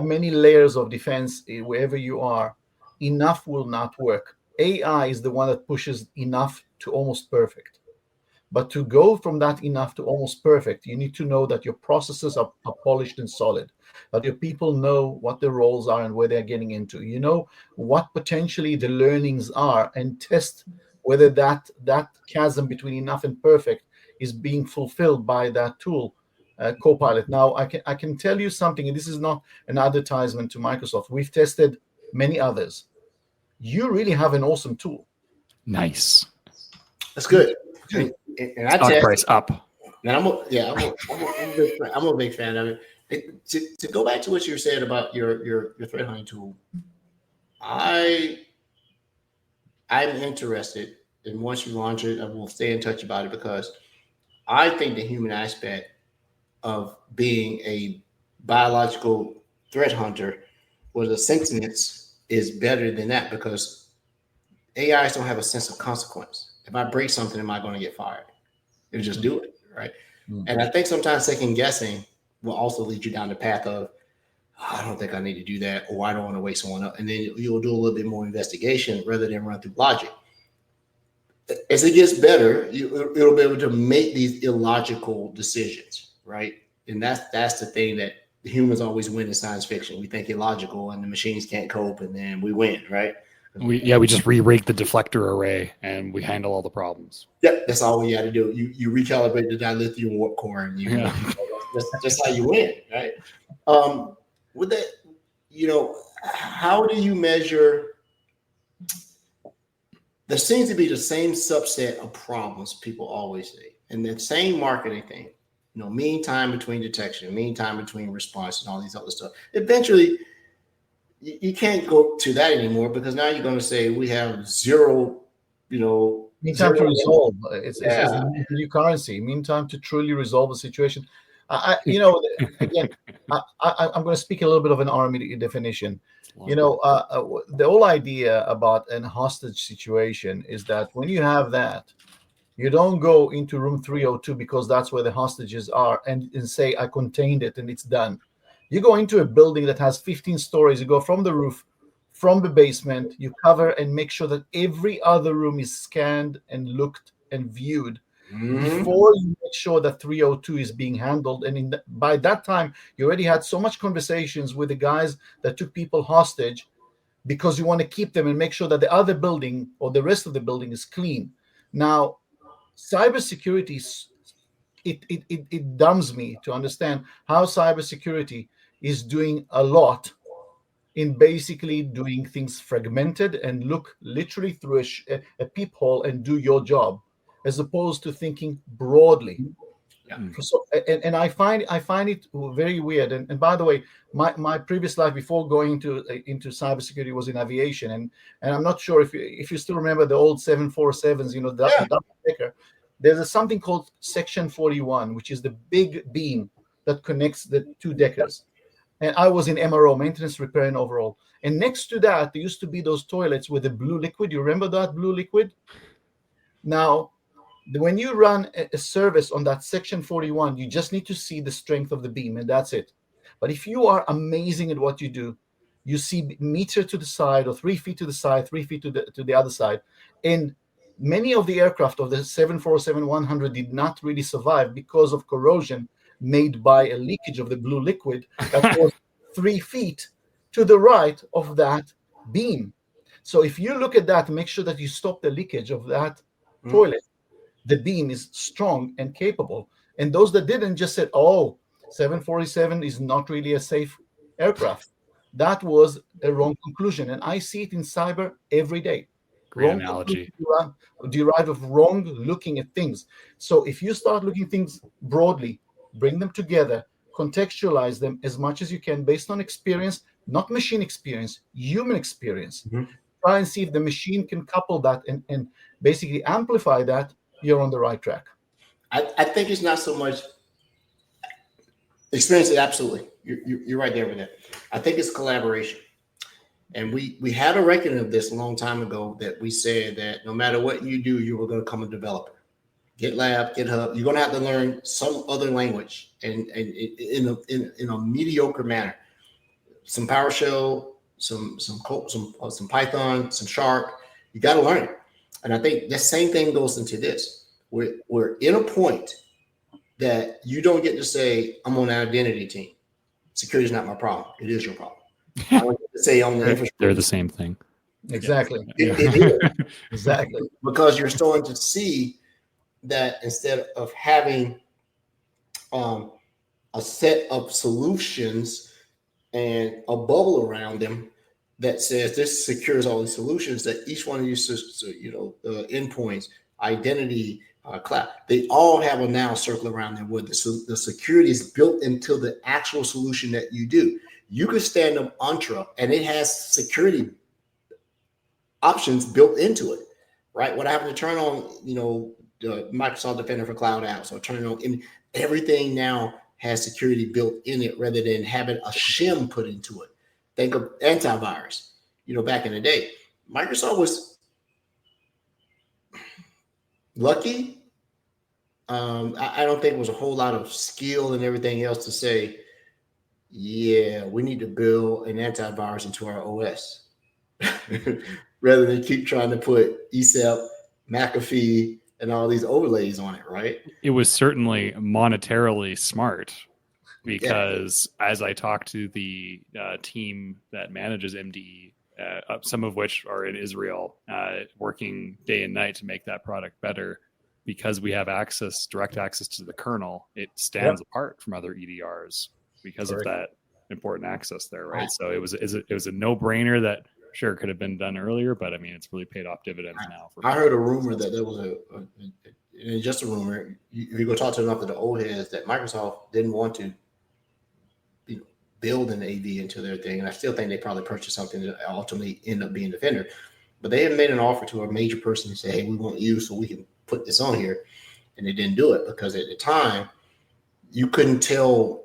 many layers of defense wherever you are, enough will not work. AI is the one that pushes enough to almost perfect. But to go from that enough to almost perfect, you need to know that your processes are polished and solid, that your people know what their roles are and where they're getting into. You know what potentially the learnings are, and test whether that chasm between enough and perfect is being fulfilled by that tool, Copilot. Now, I can tell you something, and this is not an advertisement to Microsoft. We've tested many others. You really have an awesome tool. Nice. That's good. And I Stock price up. And I'm a big fan of it. To go back to what you were saying about your threat hunting tool, I'm interested, and once you launch it, I will stay in touch about it, because I think the human aspect of being a biological threat hunter with a sentience is better than that, because AIs don't have a sense of consequence. If I break something, am I going to get fired? You just do it, right? Mm-hmm. And I think sometimes second guessing will also lead you down the path of, I don't think I need to do that, or I don't want to wake someone up. And then you'll do a little bit more investigation rather than run through logic. As it gets better, it'll be able to make these illogical decisions, right? And that's the thing that the humans always win in science fiction. We think illogical, and the machines can't cope, and then we win, right? We just re-rig the deflector array, and we handle all the problems. Yep, that's all we got to do. You recalibrate the dilithium warp core, and that's how you win, right? With that, how do you measure? There seems to be the same subset of problems people always say, and the same marketing thing. Mean time between detection, mean time between response, and all these other stuff. Eventually, you can't go to that anymore, because now you're going to say we have zero, mean time to resolve. It's the new currency. Mean time to truly resolve a situation. Again, I'm going to speak a little bit of an army definition. The whole idea about a hostage situation is that when you have that, you don't go into room 302 because that's where the hostages are and say, I contained it and it's done. You go into a building that has 15 stories. You go from the roof, from the basement, you cover and make sure that every other room is scanned and looked and viewed before you make sure that 302 is being handled. And by that time, you already had so much conversations with the guys that took people hostage, because you want to keep them and make sure that the other building or the rest of the building is clean. Now, cybersecurity, it dumbs me to understand how cybersecurity is doing a lot in basically doing things fragmented and look literally through a peephole and do your job, as opposed to thinking broadly. Yeah. So, and I find it very weird. And by the way, my previous life before going into cybersecurity was in aviation, and I'm not sure if you still remember the old 747s, the double decker. there's something called Section 41, which is the big beam that connects the two deckers. And I was in MRO, maintenance, repair, and overall. And next to that, there used to be those toilets with the blue liquid. You remember that blue liquid? Now, when you run a service on that Section 41, you just need to see the strength of the beam, and that's it. But if you are amazing at what you do, you see meter to the side or 3 feet to the side, 3 feet to the other side. And many of the aircraft of the 747-100 did not really survive because of corrosion made by a leakage of the blue liquid that was 3 feet to the right of that beam. So if you look at that, make sure that you stop the leakage of that toilet. The beam is strong and capable. And those that didn't just said, oh, 747 is not really a safe aircraft. That was a wrong conclusion. And I see it in cyber every day. Great wrong analogy. Derived of wrong looking at things. So if you start looking things broadly, bring them together, contextualize them as much as you can based on experience, not machine experience, human experience. Try and see if the machine can couple that and basically amplify that, you're on the right track. I think it's not so much experience. Absolutely. You're right there with that. I think it's collaboration. And we had a record of this a long time ago that we said that no matter what you do, you were going to become a developer. GitLab, GitHub, you're going to have to learn some other language and in a mediocre manner. Some PowerShell, some Python, some Sharp. You got to learn it. And I think the same thing goes into this. We're in a point that you don't get to say, I'm on an identity team. Security is not my problem. It is your problem. I don't get to say on the infrastructure. They're the same thing. Exactly. Yeah. It is. Exactly. Because you're starting to see that instead of having a set of solutions and a bubble around them that says this secures all these solutions, that each one of these, endpoints, identity, cloud, they all have a now circle around them where the security is built into the actual solution that you do. You can stand up Entra and it has security options built into it, right? What I have to turn on, the Microsoft Defender for Cloud Apps, or turn it on, and everything now has security built in it rather than having a shim put into it. Think of antivirus. Back in the day, Microsoft was lucky. I don't think it was a whole lot of skill and everything else to say, yeah, we need to build an antivirus into our OS rather than keep trying to put ESAM, McAfee, and all these overlays on it, right? It was certainly monetarily smart because as I talked to the team that manages MDE, some of which are in Israel, working day and night to make that product better, because we have direct access to the kernel, it stands apart from other EDRs because of that important access there, right? So it was a no-brainer that sure could have been done earlier, but I mean, it's really paid off dividends now. I heard a rumor that there was just a rumor. If you go talk to enough of the old heads, that Microsoft didn't want to build an AV into their thing, and I still think they probably purchased something that ultimately ended up being Defender. But they had made an offer to a major person to say, "Hey, we want you so we can put this on here," and they didn't do it because at the time you couldn't tell.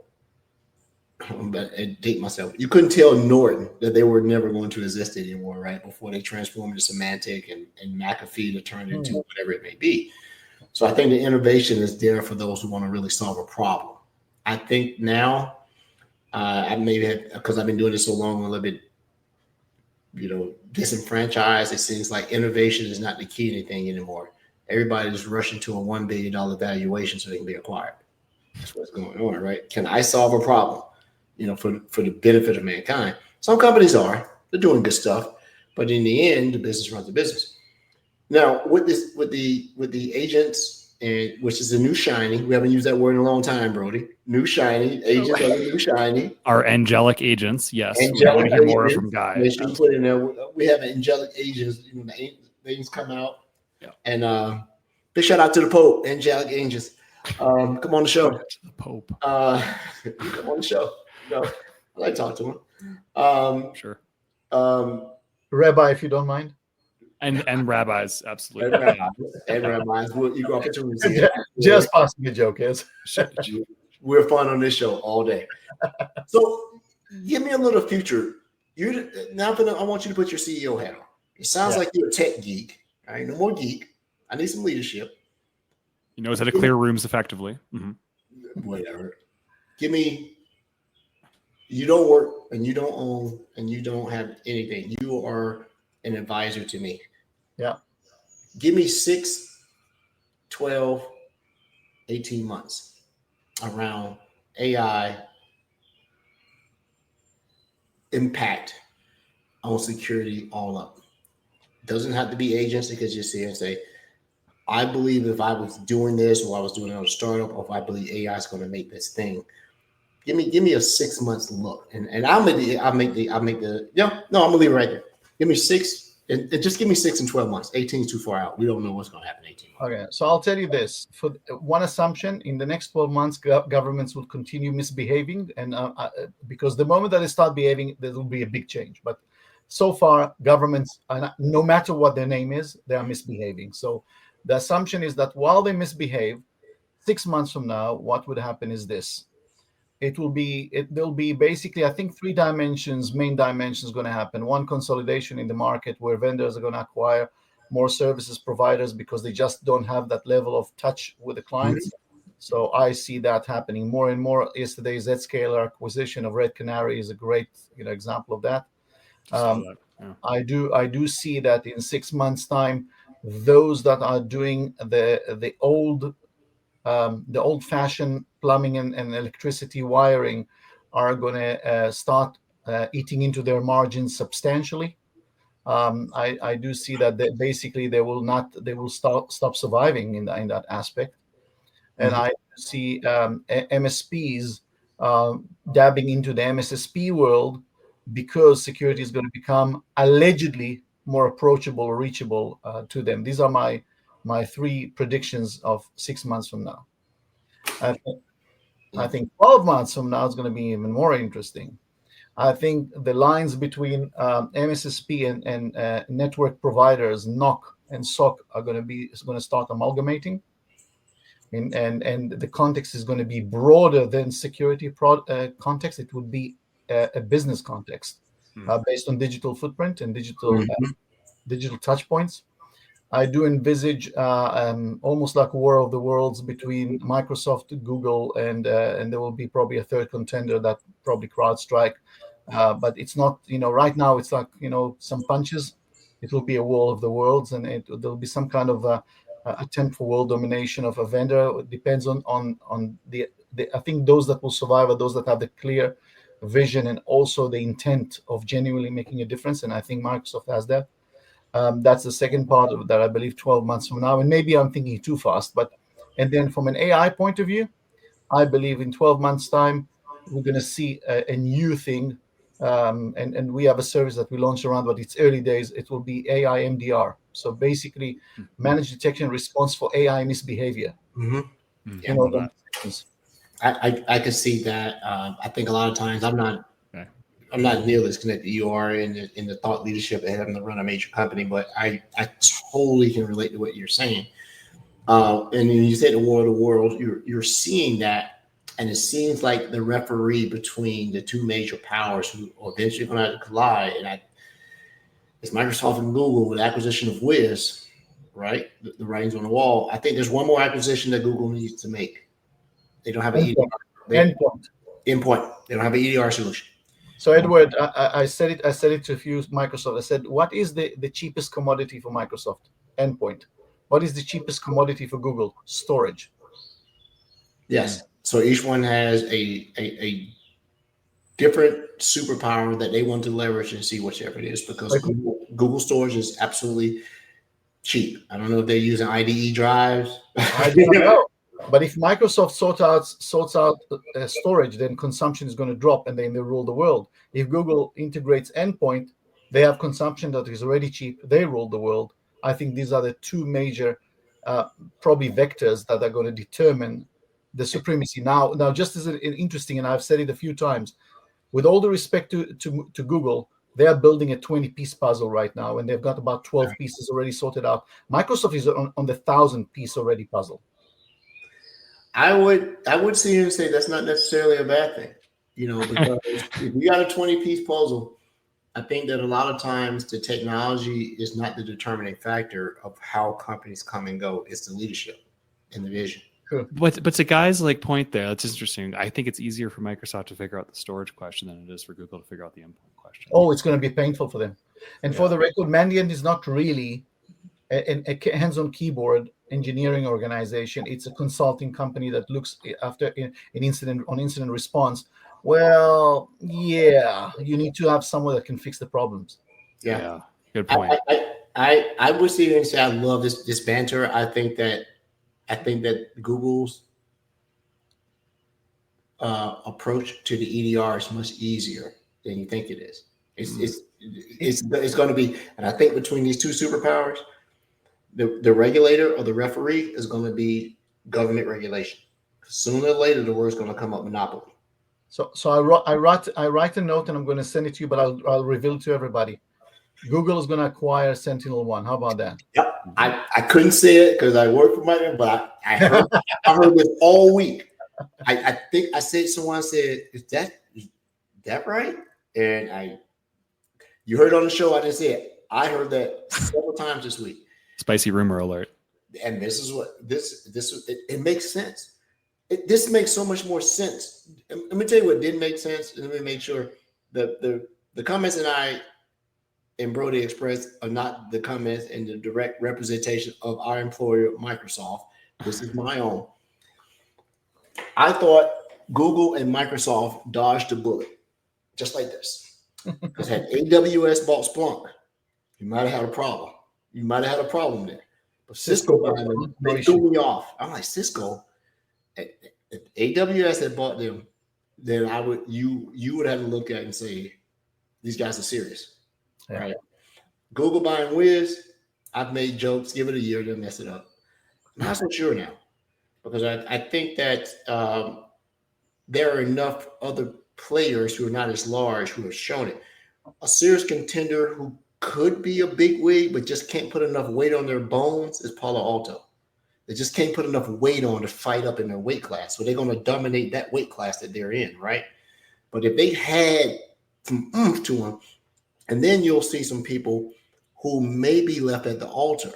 I date myself. You couldn't tell Norton that they were never going to exist anymore, right? Before they transformed into Symantec and McAfee to turn into whatever it may be. So I think the innovation is there for those who want to really solve a problem. I think now, I maybe have, because I've been doing this so long, a little bit, disenfranchised. It seems like innovation is not the key to anything anymore. Everybody is rushing to a $1 billion valuation so they can be acquired. That's what's going on, right? Can I solve a problem? For the benefit of mankind. Some companies they're doing good stuff, but in the end, the business runs the business. Now, with the agents, and which is the new shiny, we haven't used that word in a long time, Brody. New shiny agents are the new shiny. Our angelic agents, yes. We want to hear more from Guy. They should put in there. We have angelic agents. The angels come out, and big shout out to the Pope, angelic angels. Come on the show. The Pope. Come on the show. I like to talk to him. Sure. Rabbi, if you don't mind. And rabbis, absolutely. And rabbis, equal opportunities here. Just passing a joke, yes. We're fun on this show all day. So give me a little future. I want you to put your CEO hat on. It sounds like you're a tech geek. All right, no more geek. I need some leadership. He knows how to clear rooms effectively. Whatever. Give me. You don't work and you don't own and you don't have anything. You are an advisor to me. Yeah. Give me 6, 12, 18 months around AI impact on security all up. Doesn't have to be agents. Because you see and say, I believe if I was doing this or I was doing another startup, or if I believe AI is going to make this thing. Give me a 6 months look, and I'm gonna leave it right there. Give me 6, and just give me 6 and 12 months. 18 is too far out. We don't know what's going to happen in 18 months. Okay, so I'll tell you this: for one assumption, in the next 12 months, governments will continue misbehaving, and because the moment that they start behaving, there will be a big change. But so far, governments, no matter what their name is, they are misbehaving. So the assumption is that while they misbehave, 6 months from now, what would happen is this. There'll be basically, I think, 3 main dimensions going to happen. One, consolidation in the market where vendors are going to acquire more services providers because they just don't have that level of touch with the clients. So I see that happening more and more. Yesterday's Zscaler acquisition of Red Canary is a great example of that. I do see that in 6 months' time, those that are doing the old-fashioned plumbing and electricity wiring are going to start eating into their margins substantially. I do see that they will stop surviving in that aspect, and I see MSPs dabbing into the MSSP world because security is going to become allegedly more approachable or reachable to them. These are my 3 predictions of 6 months from now. I think 12 months from now is going to be even more interesting. I think the lines between MSSP and network providers, NOC and SOC, are going to start amalgamating, and the context is going to be broader than security context. It would be a business context based on digital footprint and digital touch points. I do envisage almost like a war of the worlds between Microsoft, Google, and there will be probably a third contender that probably CrowdStrike. But it's not, right now it's like, some punches. It will be a war of the worlds, and there'll be some kind of attempt for world domination of a vendor. It depends on the I think those that will survive are those that have the clear vision and also the intent of genuinely making a difference. And I think Microsoft has that. That's the second part of that, I believe, 12 months from now. And maybe I'm thinking too fast, and then from an AI point of view, I believe in 12 months' time, we're going to see a new thing. And we have a service that we launched around, but it's early days. It will be AI MDR. So basically, managed detection and response for AI misbehavior. I can see that. I think a lot of times I'm not nearly as connected you are in the thought leadership and having to run a major company, but I totally can relate to what you're saying. And when you say the war of the world, you're seeing that, and it seems like the referee between the 2 major powers who are eventually going to collide. And it's Microsoft and Google with the acquisition of Wiz, right? The writing's on the wall. I think there's one more acquisition that Google needs to make. They don't have an Endpoint. They don't have an EDR solution. So Edward, I said it to a few Microsoft. I said, what is the cheapest commodity for Microsoft? Endpoint. What is the cheapest commodity for Google? Storage. Yes. So each one has a different superpower that they want to leverage and see whichever it is, because Google storage is absolutely cheap. I don't know if they're using IDE drives. I don't know. But if Microsoft sorts out storage, then consumption is going to drop, and then they rule the world. If Google integrates Endpoint, they have consumption that is already cheap. They rule the world. I think these are the 2 major, probably vectors that are going to determine the supremacy. Now, just as an interesting, and I've said it a few times, with all the respect to Google, They are building a 20-piece puzzle right now, and they've got about 12 pieces already sorted out. Microsoft is on the 1,000-piece already puzzle. I would see here and say that's not necessarily a bad thing, because if you got a 20-piece puzzle, I think that a lot of times the technology is not the determining factor of how companies come and go. It's the leadership and the vision. But to guys like point there, that's interesting. I think it's easier for Microsoft to figure out the storage question than it is for Google to figure out the endpoint question. Oh, it's going to be painful for them. And for the record, Mandiant is not really a hands-on keyboard engineering organization. It's a consulting company that looks after an incident response. Well, yeah, you need to have someone that can fix the problems. Yeah, good point. I would sit here and say I love this banter. I think that Google's approach to the EDR is much easier than you think it is. It's going to be, and I think between these two superpowers, the regulator or the referee is going to be government regulation. Sooner or later, the word's going to come up monopoly. So I write a note and I'm going to send it to you, but I'll reveal it to everybody. Google is going to acquire Sentinel One. How about that? Yep. I couldn't say it because I work for my, but I heard this all week. I think I said someone said, is that right? And you heard it on the show. I didn't say it. I heard that several times this week. Spicy rumor alert. And this is what it makes sense. This makes so much more sense. Let me tell you what didn't make sense. And let me make sure the comments that I and Brody expressed are not the comments and the direct representation of our employer, Microsoft. This is my own. I thought Google and Microsoft dodged a bullet, just like this. Because had AWS bought Splunk, you might have had a problem. You might have had a problem there. But Cisco they threw me off. I'm like, Cisco. If AWS had bought them, then you would have to look at it and say, these guys are serious. Yeah. Right. Google buying Wiz, I've made jokes, give it a year, they'll mess it up. I'm not so sure now. Because I think that there are enough other players who are not as large who have shown it. A serious contender who could be a big wig, but just can't put enough weight on their bones is Palo Alto. They just can't put enough weight on to fight up in their weight class. So they're going to dominate that weight class that they're in, right? But if they had some oomph to them, and then you'll see some people who may be left at the altar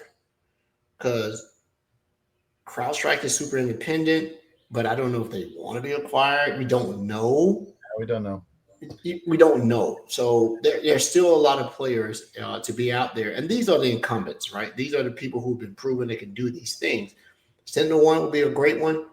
because CrowdStrike is super independent, but I don't know if they want to be acquired. We don't know. We don't know. We don't know. So there's still a lot of players to be out there. And these are the incumbents, right? These are the people who've been proven they can do these things. Sentinel One will be a great one.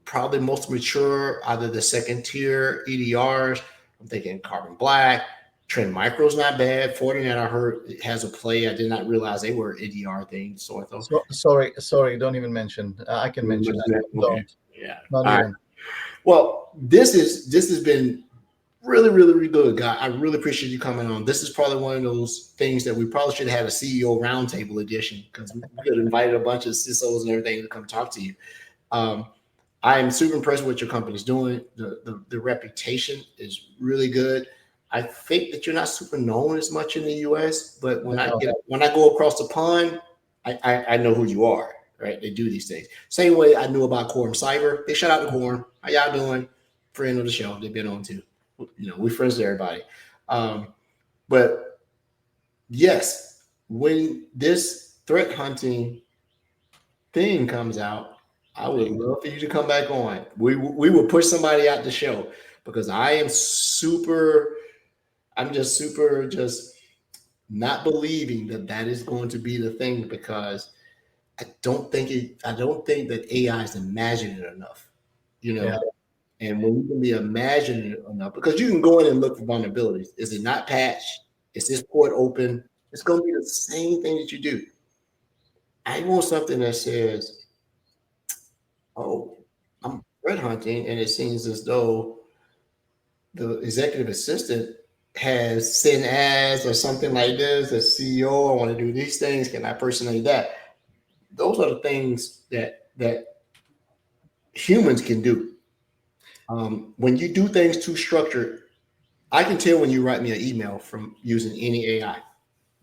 Probably most mature, either the second tier EDRs. I'm thinking Carbon Black. Trend Micro's not bad. Fortinet, I heard, has a play. I did not realize they were EDR things. So sorry, don't even mention. I can mention that. Okay. Don't. Yeah. Not even. Right. Well, this has been really, really, really good, guy. I really appreciate you coming on. This is probably one of those things that we probably should have had a CEO roundtable edition because we could have invited a bunch of CISOs and everything to come talk to you. I am super impressed with what your company's doing. The reputation is really good. I think that you're not super known as much in the US, but when I go across the pond, I know who you are. Right, they do these things. Same way I knew about Quorum Cyber. They shout out to Quorum. How y'all doing? Friend of the show. They've been on too. We're friends with everybody. But yes, when this threat hunting thing comes out, I would love for you to come back on. We will push somebody out the show because I'm just not believing that is going to be the thing because I don't think that AI is imaginative enough, Yeah. And when you can be imaginative enough, because you can go in and look for vulnerabilities. Is it not patched? Is this port open? It's going to be the same thing that you do. I want something that says, oh, I'm threat hunting, and it seems as though the executive assistant has sent ads or something like this, as CEO, I want to do these things. Can I personate that? Those are the things that humans can do. When you do things too structured, I can tell when you write me an email from using any AI.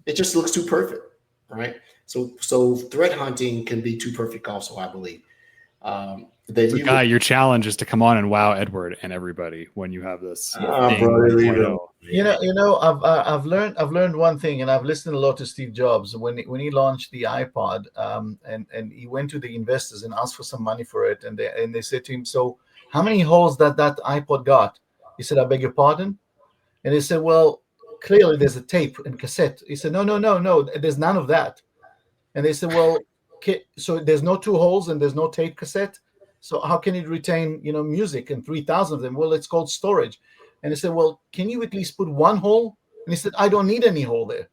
It just looks too perfect, right? So threat hunting can be too perfect also, I believe. So Guy, your challenge is to come on and wow Edward and everybody when you have this thing 1.0. I've learned one thing, and I've listened a lot to Steve Jobs when he launched the iPod, and he went to the investors and asked for some money for it, and they said to him, "So how many holes that iPod got?" He said, "I beg your pardon," and they said, "Well, clearly there's a tape and cassette." He said, No, there's none of that." And they said, "Well, so there's no 2 holes and there's no tape cassette. So how can it retain, music and 3,000 of them?" "Well, it's called storage." And they said, "Well, can you at least put 1 hole?" And he said, "I don't need any hole there."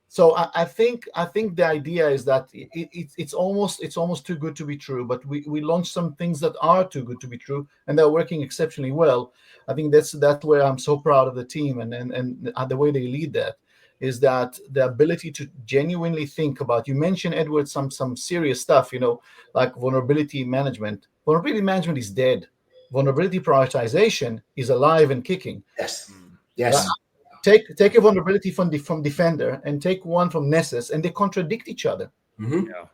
So I think the idea is that it's almost too good to be true. But we launched some things that are too good to be true, and they're working exceptionally well. I think that's where I'm so proud of the team and the way they lead that. Is that the ability to genuinely think about, you mentioned, Edward, some serious stuff, like vulnerability management. Vulnerability management is dead. Vulnerability prioritization is alive and kicking. Yes. Take a vulnerability from Defender and take one from Nessus, and they contradict each other. Mm-hmm. Yeah.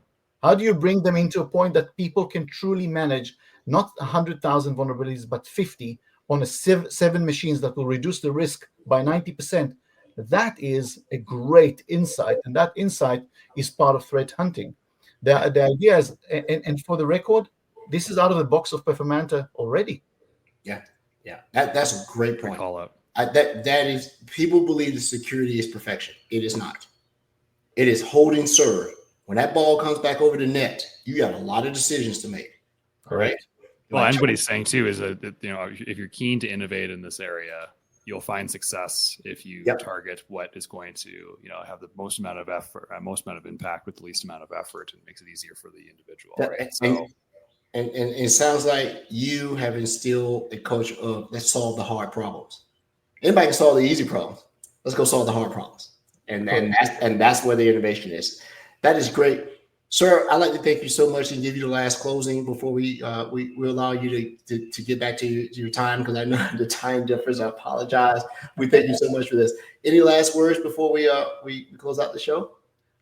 How do you bring them into a point that people can truly manage not 100,000 vulnerabilities, but 50 on 7 machines that will reduce the risk by 90%? That is a great insight, and that insight is part of threat hunting. The idea is, and for the record, this is out of the box of Performanta already. Yeah. That's a great point. Call out. That is, people believe that security is perfection. It is not. It is hold and serve. When that ball comes back over the net, you got a lot of decisions to make. All right. Well, and what he's saying too is that if you're keen to innovate in this area, you'll find success if you target what is going to have the most amount of effort, most amount of impact with the least amount of effort, and makes it easier for the individual. Right. So. And it sounds like you have instilled a culture of let's solve the hard problems. Anybody can solve the easy problems. Let's go solve the hard problems. And that's where the innovation is. That is great. Sir, I'd like to thank you so much and give you the last closing before we allow you to get back to your time, because I know the time difference. I apologize. We thank you so much for this. Any last words before we close out the show?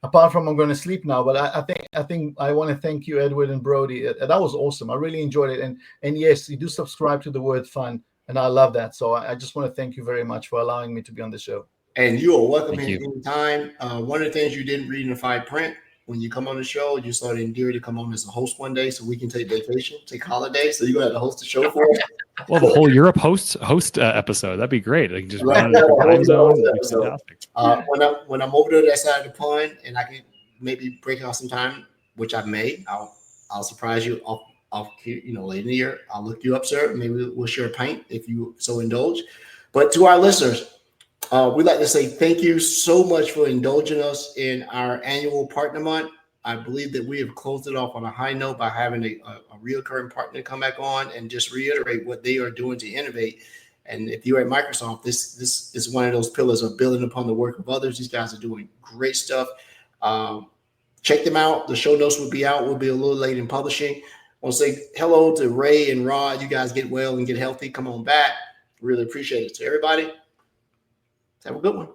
Apart from I'm going to sleep now, but I think I want to thank you, Edward and Brody. That was awesome. I really enjoyed it. And yes, you do subscribe to the word fun, and I love that. So I just want to thank you very much for allowing me to be on the show. And you are welcome anytime. One of the things you didn't read in the fine print, when you come on the show, you started Endear to come on as a host one day so we can take vacation, take holiday. So you're going to have to host the show for us. Well, the whole Europe host episode, that'd be great. I can just run it time zone. Fantastic. When I'm over to that side of the pond and I can maybe break out some time, which I may, I'll surprise you off late in the year. I'll look you up, sir. Maybe we'll share a pint if you so indulge. But to our listeners, we'd like to say thank you so much for indulging us in our annual partner month. I believe that we have closed it off on a high note by having a recurring partner come back on and just reiterate what they are doing to innovate. And if you're at Microsoft, this is one of those pillars of building upon the work of others. These guys are doing great stuff. Check them out. The show notes will be out. We'll be a little late in publishing. I want to say hello to Ray and Rod. You guys get well and get healthy. Come on back. Really appreciate it. To everybody, have a good one.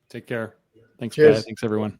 Take care. Thanks, Cheers. guys. Thanks, everyone.